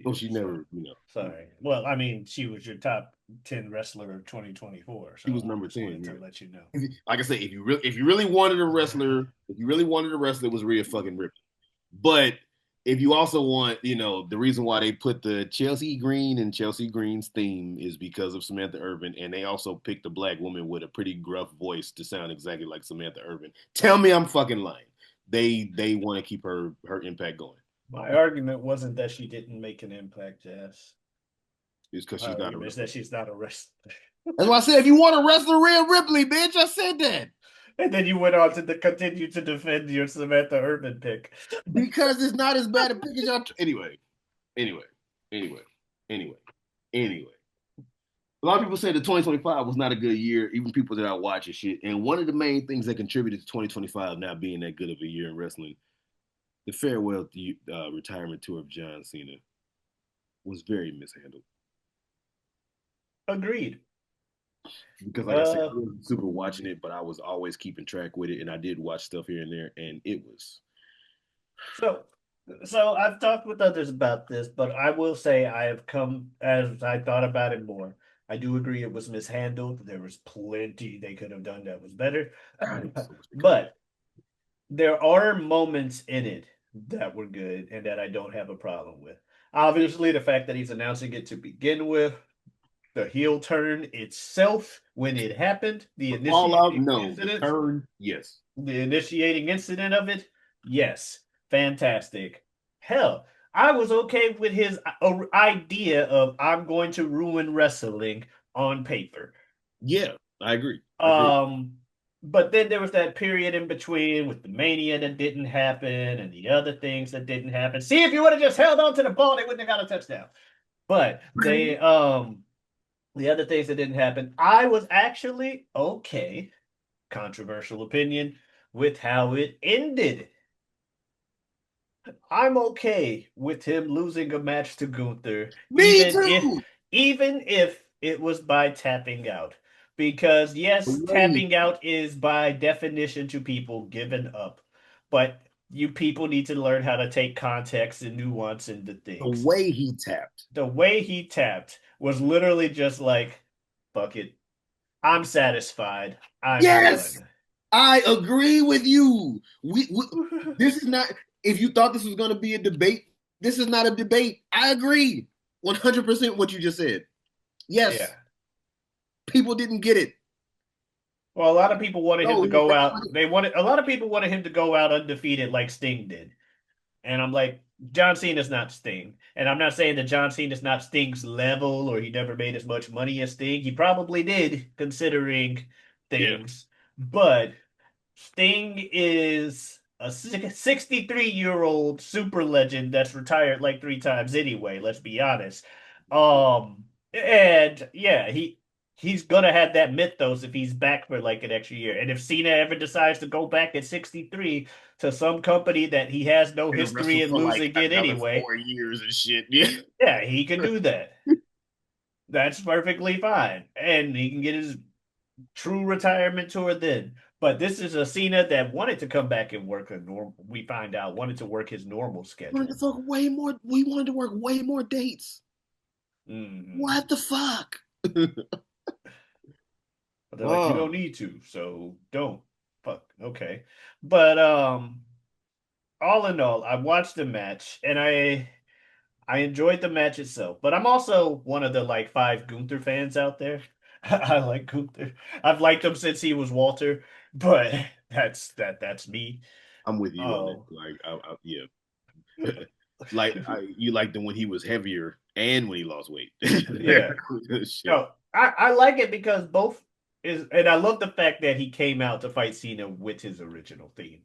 well, either. she So never, sorry. Well, I mean, she was your top 10 wrestler of 2024. she So was I number just 10. wanted to Yeah. let you know. Like I said, if you really wanted a wrestler, if you really wanted a wrestler, it was Rhea fucking Ripley. But if you also want, the reason why they put the Chelsea Green and Chelsea Green's theme is because of Samantha Irvin, and they also picked a black woman with a pretty gruff voice to sound exactly like Samantha Irvin. Tell me I'm fucking lying. They want to keep her impact going. My argument wasn't that she didn't make an impact, Jazz. It's because My she's not a argument is that wrestler. she's not a wrestler. That's why I said if you want to wrestle Rhea Ripley, bitch, I said that And then you went on to continue to defend your Samantha Irvin pick. because it's not as bad a pick as y'all. Anyway, anyway, anyway, anyway. A lot of people say that 2025 was not a good year, even people that I watch and shit. And one of the main things that contributed to 2025 not being that good of a year in wrestling, the farewell retirement tour of John Cena was very mishandled. Agreed. Because, like I said, Uh, I wasn't super watching it, but I was always keeping track with it, and I did watch stuff here and there, and it was. so so I've talked with others about this, but I will say I have come as I thought about it more. I do agree it was mishandled. There was plenty they could have done that was better. I'm so sick of it. But there are moments in it that were good and that I don't have a problem with. Obviously, the fact that he's announcing it to begin with, the heel turn itself when it happened, The fall out, no. The incident, turn, yes. the initiating incident of it, yes, fantastic. Hell, I was okay with his idea of I'm going to ruin wrestling on paper. Yeah, I agree. I agree. Um, but then there was that period in between with the mania that didn't happen and the other things that didn't happen. See, if you would have just held on to the ball, they wouldn't have got a touchdown. But the other things that didn't happen, I was actually okay, controversial opinion, with how it ended. I'm okay with him losing a match to Gunther, Me too. even if it was by tapping out. Because The yes, way he tapping out is by definition to people giving up. But you people need to learn how to take context and nuance into the things. way he tapped. The way he tapped was literally just like, fuck it. I'm satisfied. I'm Yes, done. I agree with you. We this is not. If you thought this was going to be a debate, this is not a debate. I agree 100% what you just said. Yeah. Yes, people didn't get it. Well, a lot of people wanted him No, to go out. A lot of people wanted him to go out undefeated like Sting did. And I'm like, John Cena's not Sting. And I'm not saying that John Cena's not Sting's level or he never made as much money as Sting. He probably did, considering yeah, things. But Sting is a 63-year-old super legend that's retired like three times anyway, let's be honest. And yeah, he's gonna have that mythos if he's back for like an extra year. And if Cena ever decides to go back at 63 to some company that he has no and history wrestle in for like losing in another anyway, 4 years and shit. Yeah, yeah, he can do that. That's perfectly fine. And he can get his true retirement tour then. But this is a Cena that wanted to come back and work a normal. We find out wanted to work his normal we wanted to schedule. fuck way more. We wanted to work way more dates. Hmm. What the fuck? But they're like, you Oh, don't need to, so don't. Fuck. Okay. But all in all, I watched the match and I enjoyed the match itself, but I'm also one of the like five Gunther fans out there. I like Gunther. I've liked him since he was Walter, but that's me. I'm with you on that. Oh, Like, yeah, you liked him when he was heavier and when he lost weight. yeah. Shit. No, I like it because both is, and I love the fact that he came out to fight Cena with his original theme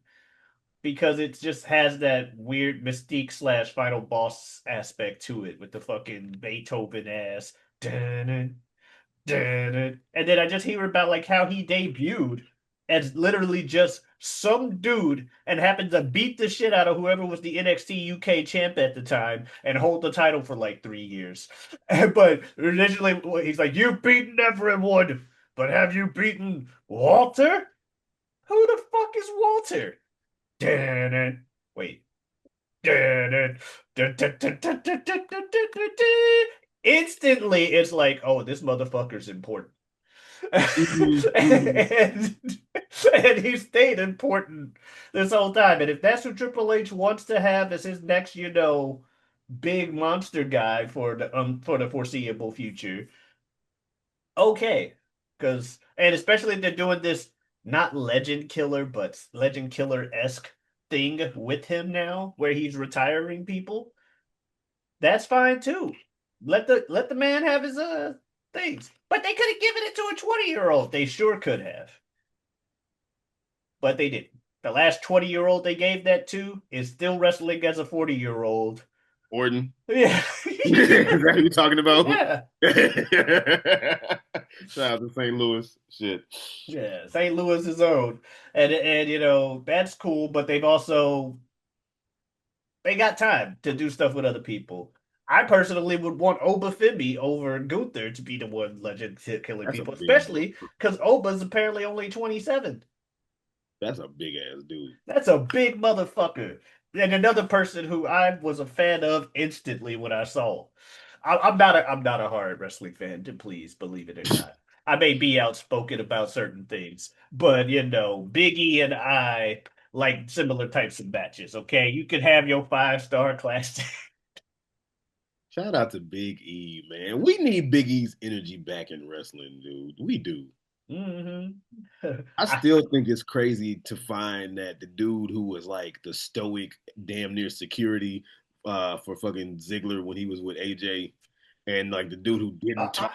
because it just has that weird mystique slash final boss aspect to it with the fucking Beethoven ass. Dun, dun, dun. And then I just hear about like how he debuted as literally just some dude and happened to beat the shit out of whoever was the NXT UK champ at the time and hold the title for like 3 years. But initially he's like, "You've beaten everyone, but have you beaten Walter? Who the fuck is Walter?" Dun, dun. Wait. Dun, dun, dun, dun, dun, dun, dun, dun, dun, dun, dun. Instantly, it's like, oh, this motherfucker's important. Mhm, mhm. and, and he stayed important this whole time. And if that's who Triple H wants to have as his next, big monster guy for the foreseeable future, okay. Because and especially if they're doing this not legend killer, but legend killer-esque thing with him now, where he's retiring people, that's fine too. Let the man have his things. But they could have given it to a 20-year-old. They sure could have. But they didn't. The last 20-year-old they gave that to is still wrestling as a 40-year-old. Orton. Yeah. Is that who you're talking about? Yeah. Shout out to St. Louis. Shit. Yeah. St. Louis is own. And that's cool, but they got time to do stuff with other people. I personally would want Oba Femi over Gunther to be the one legend killing That's a people, big especially because Oba's apparently only 27. That's a big ass dude. That's a big motherfucker. And another person who I was a fan of instantly when I saw. I'm not a hard wrestling fan, to please believe it or not. I may be outspoken about certain things, but Big E and I like similar types of matches. Okay, you can have your 5-star class. Shout out to Big E, man. We need Big E's energy back in wrestling, dude. We do. hmm I I, still think it's crazy to find that the dude who was like the stoic, damn near security for fucking Ziggler when he was with AJ, and like the dude who didn't talk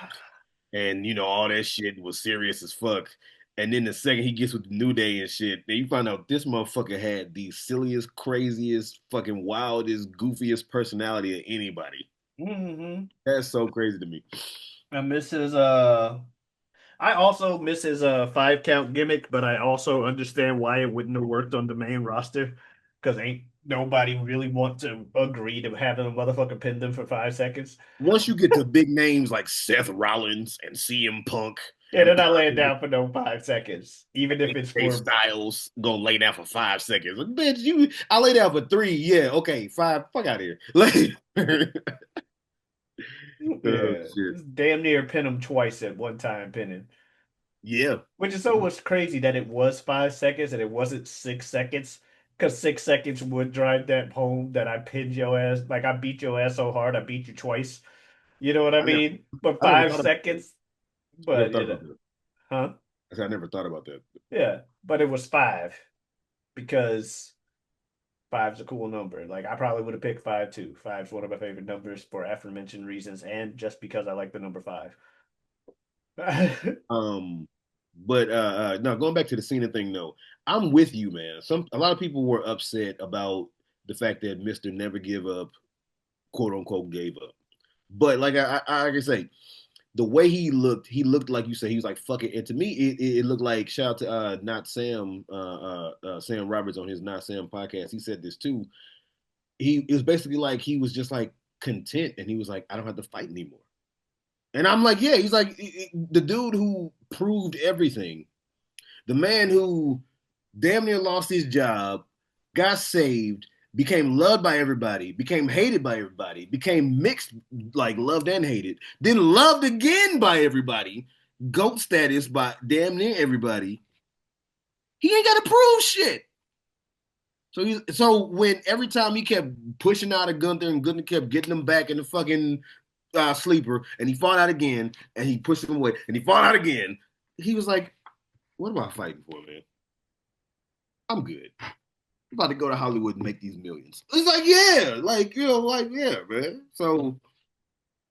I, and all that shit was serious as fuck. And then the second he gets with the New Day and shit, then you find out this motherfucker had the silliest, craziest, fucking wildest, goofiest personality of anybody. hmm That's so crazy to me. I miss his I also miss his 5 count gimmick, but I also understand why it wouldn't have worked on the main roster because ain't nobody really want to agree to having a motherfucker pin them for 5 seconds. Once you get to big names like Seth Rollins and CM Punk Yeah, and they're not laying down for no 5 seconds, even if it's AJ for Styles gonna lay down for 5 seconds. Like, bitch, I lay down for 3. Yeah, okay, 5. Fuck out of here. Like, oh yeah, shit. damn near pin him twice at one time pinning. Yeah. Which is so was crazy that it was 5 seconds and it wasn't 6 seconds. Because 6 seconds would drive that home that I pinned your ass. Like I beat your ass so hard, I beat you twice. You know what I I never mean? But I never five thought about that. seconds, I never but thought about that. huh? I said I never thought about that. Yeah, but it was five because five's a cool number. Like I probably would have picked five too. Five's one of my favorite numbers for aforementioned reasons, and just because I like the number five. Um, but no, going back to the Cena thing though, I'm with you, man. A lot of people were upset about the fact that Mister Never Give Up, quote unquote, gave up. But like I say, the way he looked like you said, he was like fucking. And to me, it looked like shout out to not Sam, Sam Roberts on his Not Sam podcast. He said this too. It was basically like he was just like content, and he was like, I don't have to fight anymore. And I'm like, yeah, he's like the dude who proved everything, the man who damn near lost his job, got saved, became loved by everybody, became hated by everybody, became mixed, like loved and hated, then loved again by everybody, GOAT status by damn near everybody. He ain't got to prove shit. So when every time he kept pushing out of Gunther and Gunther kept getting him back in the fucking sleeper, and he fought out again, and he pushed him away, and he fought out again. He was like, "What am I fighting for, man? I'm good. I'm about to go to Hollywood and make these millions." It's like, yeah, like like yeah, man. So,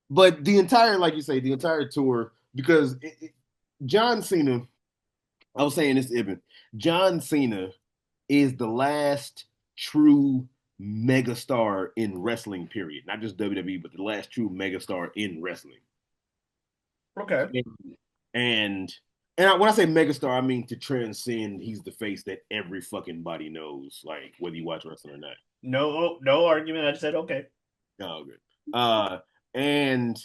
but the entire, like you say, the entire tour because John Cena. I was saying this to Ibn. John Cena is the last true megastar in wrestling, period. Not just WWE, but the last true megastar in wrestling. Okay. And and when I say megastar, I mean to transcend. He's the face that every fucking body knows, like whether you watch wrestling or not. No, no argument. I just said okay. Oh, good. And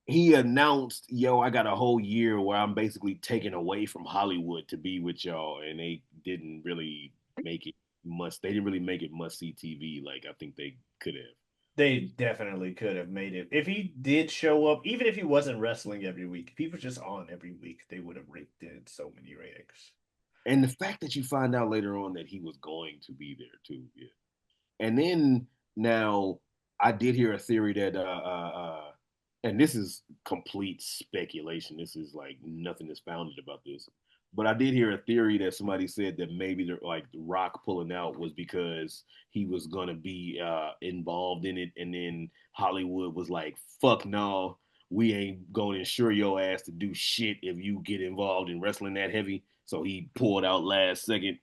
he announced, "Yo, I got a whole year where I'm basically taken away from Hollywood to be with y'all," and they didn't really make it must. They didn't really make it must see TV like I think they could have. They definitely could have made it. If he did show up, even if he wasn't wrestling every week, if he was just on every week, they would have raked in so many ratings. And the fact that you find out later on that he was going to be there too, yeah. And then now I did hear a theory that and this is complete speculation. This is like nothing is founded about this. But I did hear a theory that somebody said that maybe like the Rock pulling out was because he was gonna be involved in it, and then Hollywood was like, "Fuck no, we ain't gonna insure your ass to do shit if you get involved in wrestling that heavy." So he pulled out last second.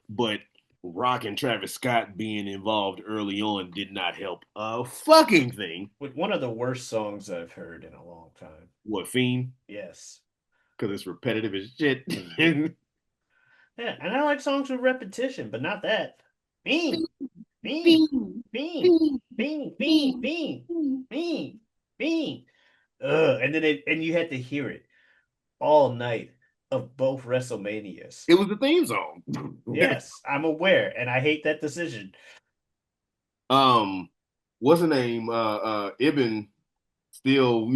But Rock and Travis Scott being involved early on did not help a fucking thing. With one of the worst songs I've heard in a long time. What, Fiend? Yes. Because it's repetitive as shit. Yeah, and I like songs with repetition, but not that. Bean, bean, Fiend, bean, fiend, bean, bean, fiend, bean, fiend. bean, bean. Ugh. And you had to hear it all night of both WrestleManias. It was the theme song. Yes, I'm aware, and I hate that decision. um, what's the name? Ibn still,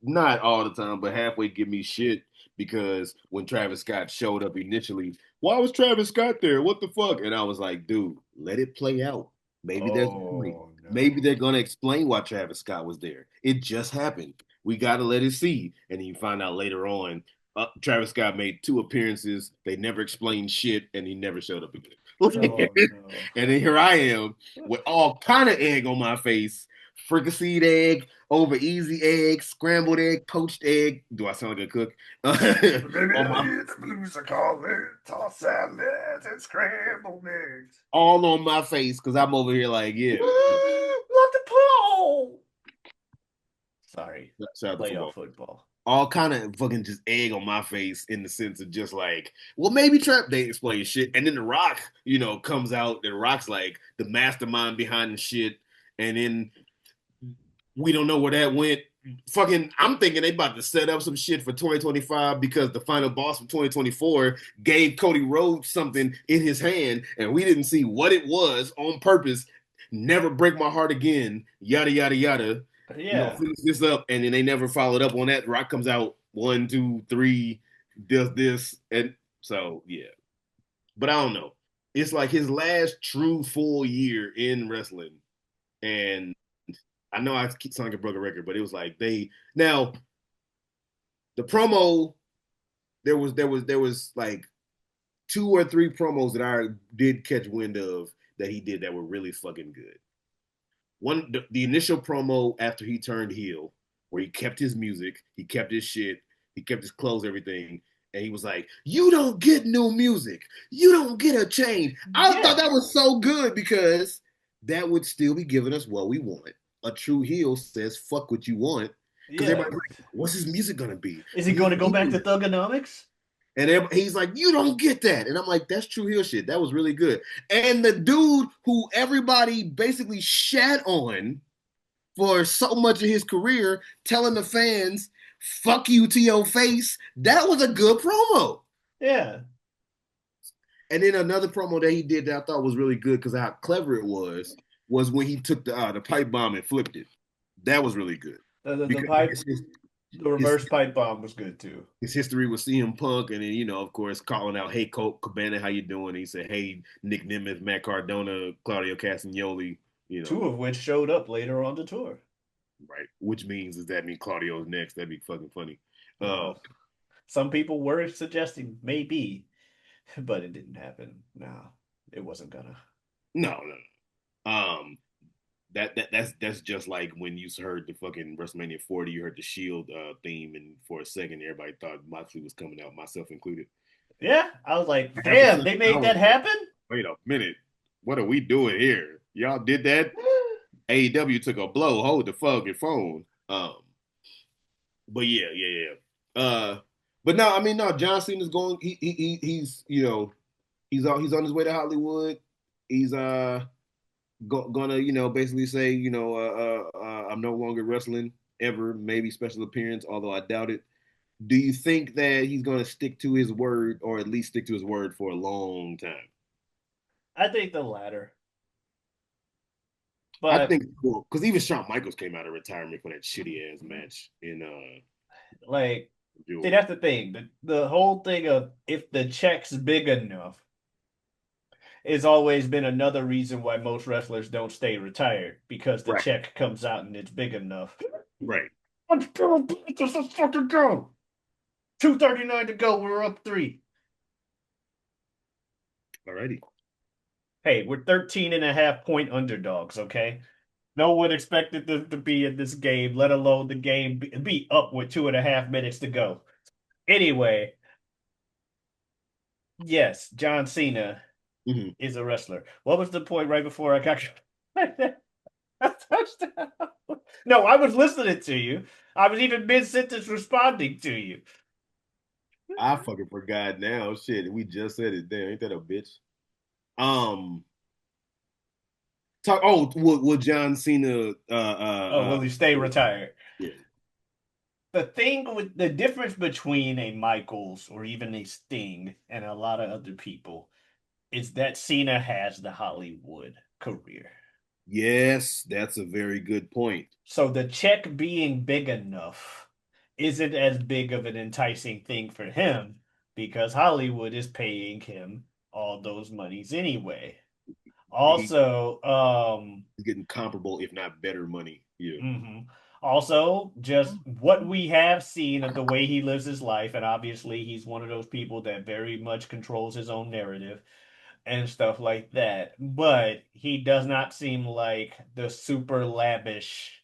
not all the time, but halfway give me shit because when Travis Scott showed up initially, why was Travis Scott there? What the fuck? And I was like, dude, let it play out. Maybe there's a point. Oh Maybe no. they're gonna explain why Travis Scott was there. It just happened. We gotta let it see. And then you find out later on, Travis Scott made two appearances. They never explained shit, and he never showed up again. Oh no. And then here I am with all kind of egg on my face, fricasseed egg, over easy egg, scrambled egg, poached egg. Do I sound like a cook? Maybe on I my need the blues to call it tossed salads and scrambled eggs. all on my face because I'm over here like, yeah. Not the pole. Sorry, Shout out to playoff football. football. All kind of fucking just egg on my face in the sense of just like, well, maybe Trap they explain shit, and then The Rock, comes out. The Rock's like the mastermind behind the shit, and then we don't know where that went. Fucking, I'm thinking they about to set up some shit for 2025 because the final boss from 2024 gave Cody Rhodes something in his hand, and we didn't see what it was on purpose. Never break my heart again. Yada yada yada. We're gonna Yeah, finish this up, and then they never followed up on that. Rock comes out 1, 2, 3, does this, and so yeah. But I don't know. It's like his last true full year in wrestling, and I know I keep sounding like a broken record, but it was like they now the promo there was like 2 or 3 promos that I did catch wind of that he did that were really fucking good. One the initial promo after he turned heel, where he kept his music, he kept his shit, he kept his clothes, everything, and he was like, "You don't get new music, you don't get a change." I thought yeah, that was so good because that would still be giving us what we want. A true heel says, "Fuck what you want," because yeah. everybody's like, "What's his music gonna be?" Is he going to go back to Thugonomics? And he's like, "You don't get that," and I'm like, "That's true heel shit. That was really good." And the dude who everybody basically shat on for so much of his career, telling the fans, "Fuck you to your face." That was a good promo. Yeah, And then another promo that he did that I thought was really good because of how clever it was when he took the pipe bomb and flipped it. That was really good the because pipe. The his reverse pipe bomb was good too. his history with CM Punk, and then of course, calling out, "Hey, Colt Cabana, how you doing?" And he said, "Hey, Nick Nemeth, Matt Cardona, Claudio Castagnoli." Two of which showed up later on the tour. Right? Which means does that mean Claudio's next? That'd be fucking funny. Uh, Well, some people were suggesting maybe, but it didn't happen. No, it wasn't gonna. no, no, no. That's just like when you heard the fucking WrestleMania 40, you heard the Shield theme, and for a second, everybody thought Moxley was coming out, myself included. Yeah, I was like, Half a damn, second, they I made was that like, happen? wait a minute, what are we doing here? Y'all did that? AEW took a blow. Hold the fucking phone. But yeah, yeah, yeah. But no, I mean, no. John Cena's going. He's he's on his way to Hollywood. He's gonna basically say I'm no longer wrestling ever. Maybe special appearance, although I doubt it. Do you think that he's gonna stick to his word, or at least stick to his word for a long time? I think the latter. I But think well, because even Shawn Michaels came out of retirement for that shitty ass match in like, see, Jewel. that's the thing. The whole thing of if the check's big enough has always been another reason why most wrestlers don't stay retired because the Right, check comes out and it's big enough. right. Let's go, let's fucking go. 2:39 to go. We're up three. Alrighty. Hey, we're 13 and a half point underdogs, okay? No one expected them to be in this game, let alone the game be up with 2.5 minutes to go. Anyway, yes, John Cena Mm-hmm. is a wrestler. What was the point right before I got a touchdown? No, I was listening to you. I was even mid sentence responding to you. I fucking forgot now. Shit, we just said it there. Ain't that a bitch? Um, talk. Oh, will John Cena? Oh, will he stay retired? Yeah. The thing with the difference between a Michaels or even a Sting and a lot of other people is that Cena has the Hollywood career. Yes, that's a very good point. So the check being big enough isn't as big of an enticing thing for him because Hollywood is paying him all those monies anyway. He, Also, he's getting comparable, if not better, money. Yeah. mhm. Also, just what we have seen of the way he lives his life, and obviously he's one of those people that very much controls his own narrative and stuff like that. But he does not seem like the super lavish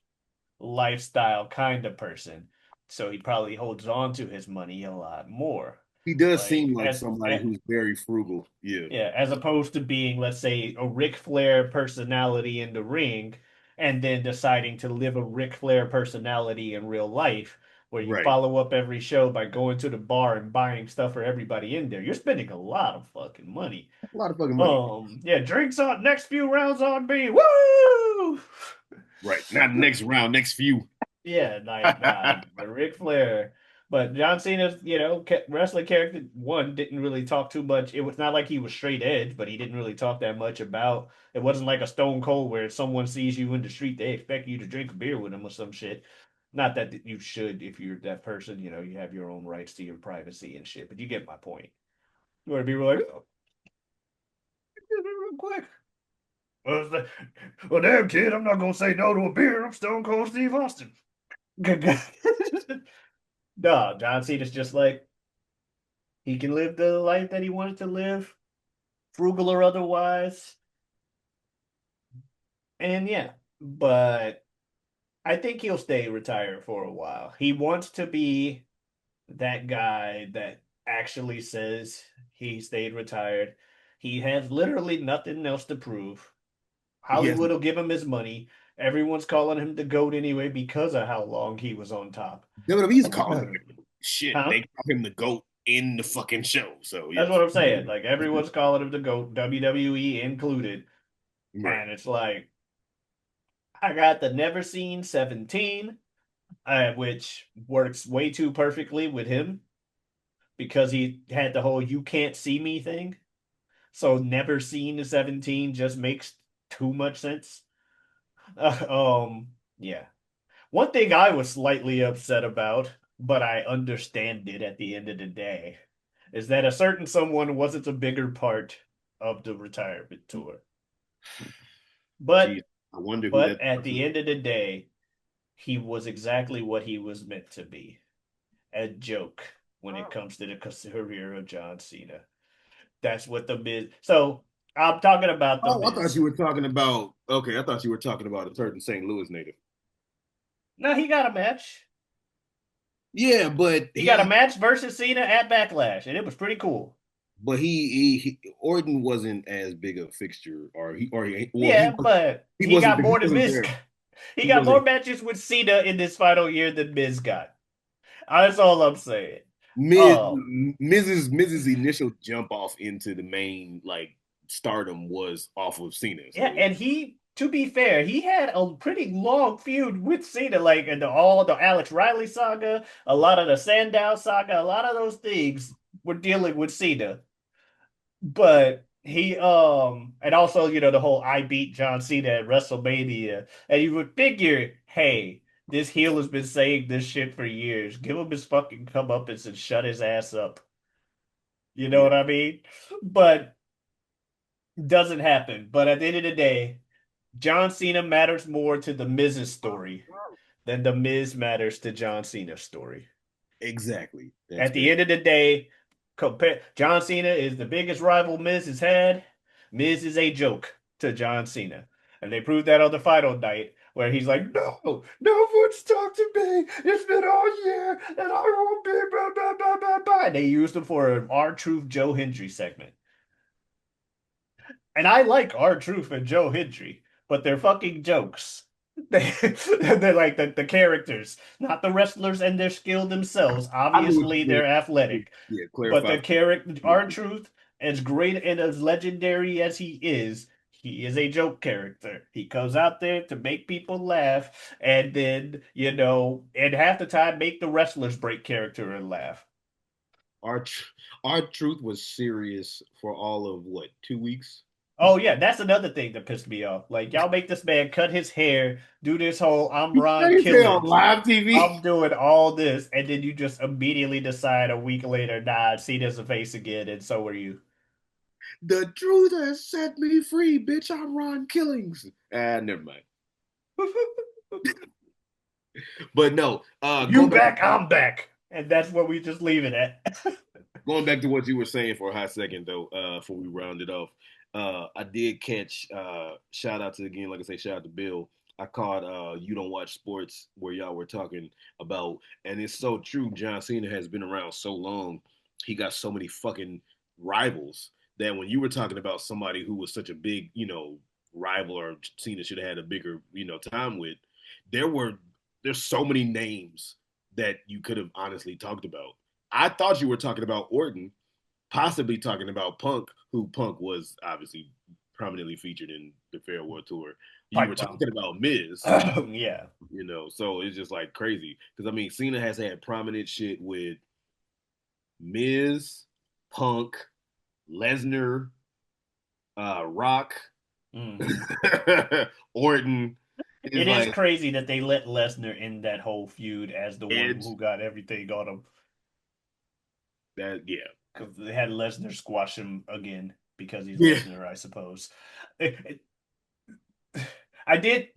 lifestyle kind of person. So he probably holds on to his money a lot more. He does Like seem like somebody who's very frugal. Yeah. yeah, as opposed to being, let's say, a Ric Flair personality in the ring and then deciding to live a Ric Flair personality in real life where you Right. follow up every show by going to the bar and buying stuff for everybody in there. You're spending a lot of fucking money. A lot of fucking money. Yeah, drinks on next few rounds on me. Woo! Right. Not next round, next few. Yeah, like nah, the Ric Flair. But John Cena's, wrestling character one didn't really talk too much. It was not like he was straight edge, but he didn't really talk that much about. It wasn't like a Stone Cold where if someone sees you in the street, they expect you to drink a beer with them or some shit. Not that you should if you're that person, you have your own rights to your privacy and shit. But you get my point. You want to be like, oh, real quick. Well, damn kid, I'm not gonna say no to a beer. I'm Stone Cold Steve Austin. No, John Cena's just like he can live the life that he wanted to live, frugal or otherwise. And yeah, but I think he'll stay retired for a while. He wants to be that guy that actually says he stayed retired. He has literally nothing else to prove. Yes. Hollywood will give him his money. Everyone's calling him the GOAT anyway because of how long he was on top. WWE's calling him shit. Huh? They call him the GOAT in the fucking show. So That's yes. what I'm saying. Like everyone's calling him the GOAT, WWE included. Right. And it's like, I got the Never Seen 17, which works way too perfectly with him because he had the whole you can't see me thing. So Never Seen 17 just makes too much sense. Yeah. One thing I was slightly upset about, but I understand it at the end of the day. Is that a certain someone wasn't a bigger part of the retirement tour. Geez, But I wonder who but that at person the is. end of the day, he was exactly what he was meant to be. A joke when it comes to the career of John Cena. That's what the Miz. So I'm talking about the Oh, I thought Miz. you were talking about. Okay, I thought you were talking about a certain St. Louis native. No, he got a match. Yeah, but He got a match versus Cena at Backlash, and it was pretty cool. he Orton wasn't as big a fixture, or he well Yeah, but he got he more than wasn't Miz. there. He He got more wasn't matches with Cena in this final year than Miz got. That's all I'm saying. Miz, Um, Miz's initial jump off into the main like stardom was off of Cena. yeah, So and he, to be fair, he had a pretty long feud with Cena, like in all the Alex Riley saga, a lot of the Sandow saga, a lot of those things were dealing with Cena. But he and also, the whole I beat John Cena at WrestleMania. And you would figure, hey, this heel has been saying this shit for years. Give him his fucking comeuppance and shut his ass up. You know yeah, what I mean? But doesn't happen. But at the end of the day, John Cena matters more to the Miz's story than the Miz matters to John Cena's story. exactly. That's At the very end of the day, compare John Cena is the biggest rival Miz has had. Miz is a joke to John Cena. And they proved that on the final night where he's like, no, no one's talked to me. It's been all year and I won't be blah, blah, blah, blah, blah. And they used him for an R-Truth Joe Hendry segment. And I like R-Truth and Joe Hendry, but they're fucking jokes. They're like the characters, not the wrestlers and their skill themselves. I knew what Obviously, you they're meant. athletic, Yeah, but clarify. the character, R-Truth, as great and as legendary as he is a joke character. He comes out there to make people laugh, and then, and half the time make the wrestlers break character and laugh. Our our truth was serious for all of what 2 weeks. Oh yeah, that's another thing that pissed me off. Like y'all make this man cut his hair, do this whole I'm You Ron can't say on Killings, live TV. I'm doing all this, and then you just immediately decide a week later, nah, Cena's a face again, and so are you. The truth has set me free, bitch. I'm Ron Killings. Ah, never mind. But no, You back, I'm back. And that's what we just leave it at. going back to what you were saying for a hot second though, before we round it off. I did catch shout out to again, like I say, shout out to Bill. I caught You Don't Watch Sports where y'all were talking about, and it's so true. John Cena has been around so long, he got so many fucking rivals that when you were talking about somebody who was such a big, rival or Cena should have had a bigger, time with, there were there's so many names that you could have honestly talked about. I thought you were talking about Orton, possibly talking about Punk, who Punk was obviously prominently featured in the Farewell Tour. You were Pipe bomb. talking about Miz, Yeah. so it's just like crazy. Because I mean, Cena has had prominent shit with Miz, Punk, Lesnar, Rock, Hmm. Orton. It's It is like crazy that they let Lesnar in that whole feud as the one Edge. who got everything on him. That yeah, Because they had Lesnar squash him again because he's yeah, Lesnar, I suppose. I did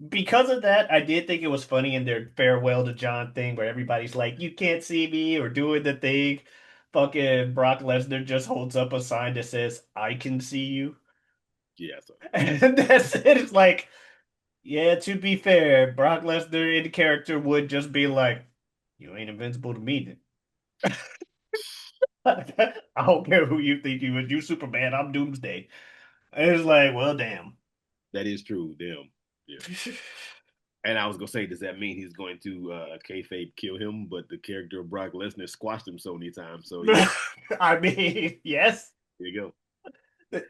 because of that. I did think it was funny in their farewell to John thing where everybody's like, "You can't see me" or doing the thing. Fucking Brock Lesnar just holds up a sign that says, "I can see you," yeah. So and that's it. It's like, yeah. To be fair, Brock Lesnar in character would just be like, "You ain't invincible to me." Then. I don't care who you think you is. You Superman. I'm Doomsday. And it's like, well, damn. that is true. Damn. Yeah. And I was gonna say, does that mean he's going to kayfabe kill him? But the character of Brock Lesnar squashed him so many times. So yeah, I mean, yes. there you go. There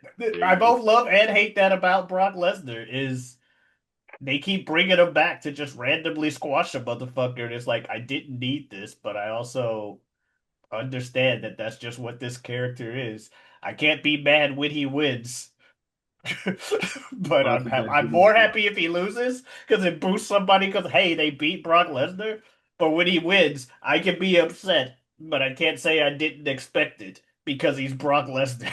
I you go. both love and hate that about Brock Lesnar is they keep bringing him back to just randomly squash a motherfucker. And it's like, I didn't need this, but I also understand that that's just what this character is. I can't be mad when he wins. But Also got I'm Jimmy more G. happy if he loses because it boosts somebody because hey, they beat Brock Lesnar. But when he wins, I can be upset, but I can't say I didn't expect it because he's Brock Lesnar.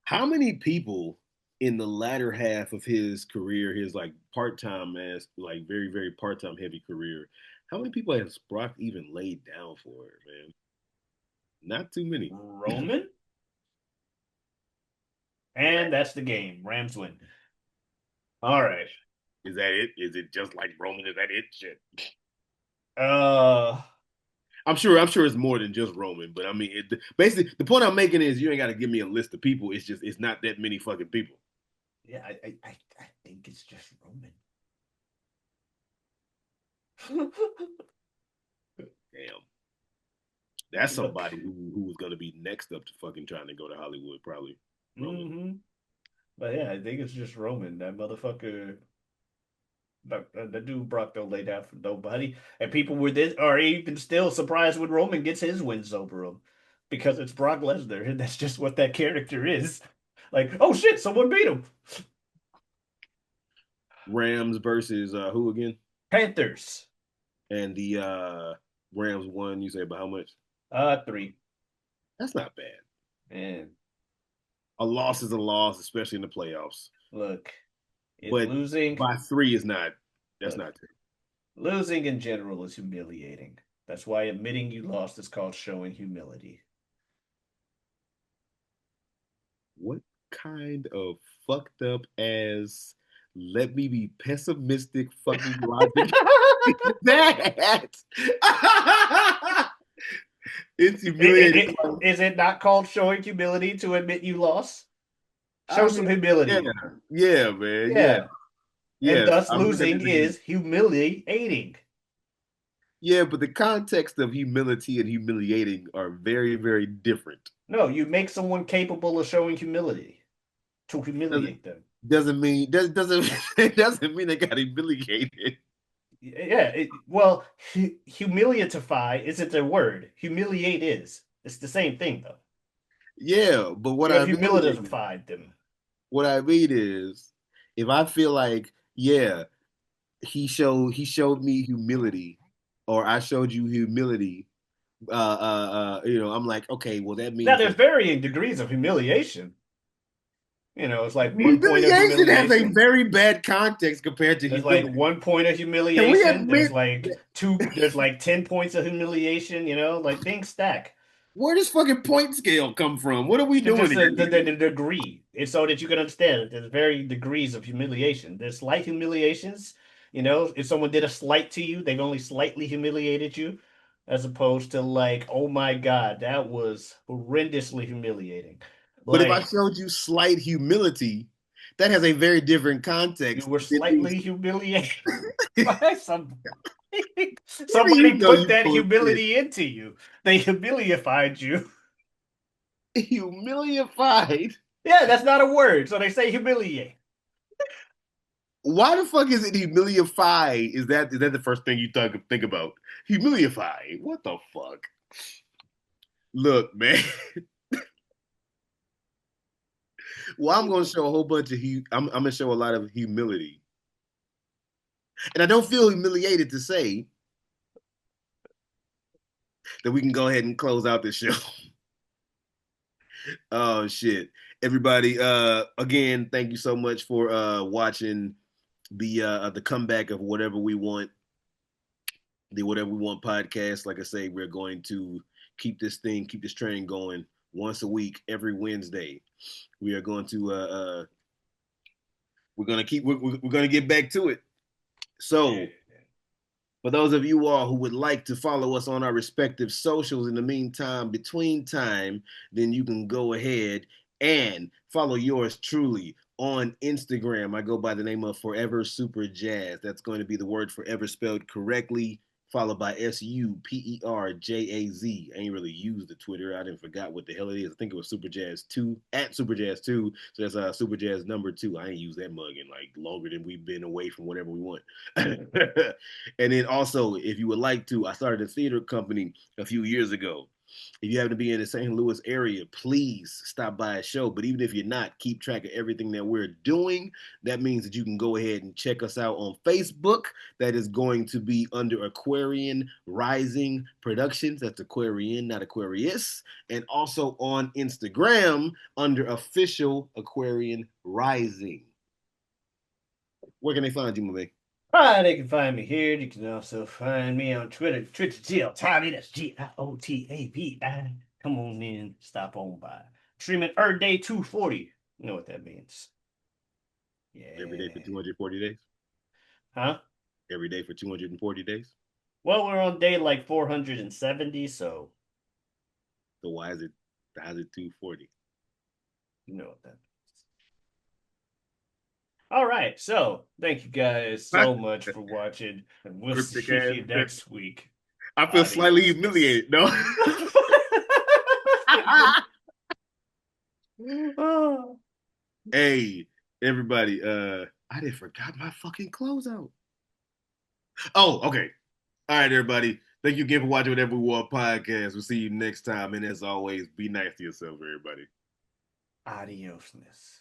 How many people in the latter half of his career, his like part-time as like very, very part-time heavy career, how many people has Brock even laid down for it, man? Not too many. Roman? And that's the game. Rams win. All right. Is that it? Is it just like Roman? Is that it? Shit. Uh, I'm sure it's more than just Roman, but I mean, basically, the point I'm making is you ain't got to give me a list of people. It's just it's not that many fucking people. yeah, I think it's just Roman. Damn, that's Look. somebody who was gonna be next up to fucking trying to go to Hollywood, probably Roman. hmm But yeah, I think it's just Roman. That motherfucker, the dude Brock don't lay down for nobody. And people were this are even still surprised when Roman gets his wins over him because it's Brock Lesnar, and that's just what that character is. Like, oh shit, someone beat him. Rams versus who again? Panthers. And the Rams won. You say about how much? Three. That's not bad. And A loss is a loss, especially in the playoffs. look, it But losing. by three is not. That's Look, not terrible. losing in general is humiliating. That's why admitting you lost is called showing humility. What kind of fucked up ass? Let me be pessimistic. Fucking logic. That it's humiliating. Is it not called showing humility to admit you lost? I Show mean, some yeah, humility. yeah, man, yeah, Yeah. And yes. thus I'm looking losing at it. is humiliating. Yeah, but the context of humility and humiliating are very, very different. No, you make someone capable of showing humility to Doesn't humiliate them. doesn't it doesn't mean they got humiliated. Yeah, well, humiliatify isn't a word. Humiliate is. It's the same thing, though. Yeah, but You have humilitified them. what I mean is if I feel like, yeah, he showed me humility or I showed you humility, I'm like, okay, well that Now, means there's that varying degrees of humiliation. It's like 1 point of humiliation has a humiliation. very bad context compared to There's like humility. 1 point of Can we humiliation. There's admit like there's like 10 points of humiliation, like things stack. where does fucking point scale come from? What are we doing Just here, the nigga? degree. It's so that you can understand that there's varying degrees of humiliation. There's slight humiliations. If someone did a slight to you, they've only slightly humiliated you, as opposed to like, oh my God, that was horrendously humiliating. But if I Like showed you slight humility, that has a very different you context were than me. slightly humiliated by somebody. What do you Somebody know, put you that full of shit? humility into you. They humilified you. Humiliated. Yeah, that's not a word. So they say humiliate. Why the fuck is it humiliate? Is that the first thing you think about? Humiliate. What the fuck? Look, man. Well, I'm gonna show a whole bunch of I'm gonna show a lot of humility, and I don't feel humiliated to say that we can go ahead and close out this show. Oh shit, everybody! Again, thank you so much for watching the comeback of the Whatever We Want podcast. Like I say, we're going to keep this train going once a week, every Wednesday. We are going to we're gonna get back to it. Yeah. So for those of you all who would like to follow us on our respective socials in the meantime, between time, then you can go ahead and follow yours truly on Instagram. I go by the name of Forever Superjaz. That's going to be the word forever spelled correctly, followed by Superjaz. I ain't really used the Twitter. I didn't forgot what the hell it is. I think it was Superjaz2 at Superjaz2. So that's Superjaz number 2. I ain't used that mug in like longer than we've been away from whatever we want. And then also, if you would like to, I started a theater company a few years ago. If you happen to be in the St. Louis area, please stop by a show. But even if you're not, keep track of everything that we're doing. That means that you can go ahead and check us out on Facebook. That is going to be under Aquarian Rising Productions. That's Aquarian, not Aquarius. And also on Instagram under Official Aquarian Rising. Where can they find you, my man? They can find me here. You can also find me on Twitter. Twitter Jill Tommy. That's GIOTABI. Come on in. Stop on by. Streaming Earth Day 240. You know what that means. Every day for Yeah. 240 days? Huh? Every day for 240 days? Well, we're on day like 470, so So why is it 240? you know what that means. All right. So thank you guys so much for watching, and we'll Cryptic see ass. you next week. I feel slightly Adiosness. humiliated, no? Hey, everybody, I did forgot my fucking closeout. Oh, okay. All right, everybody. Thank you again for watching Whatever We Want podcast. We'll see you next time. And as always, be nice to yourself, everybody. Adiosness.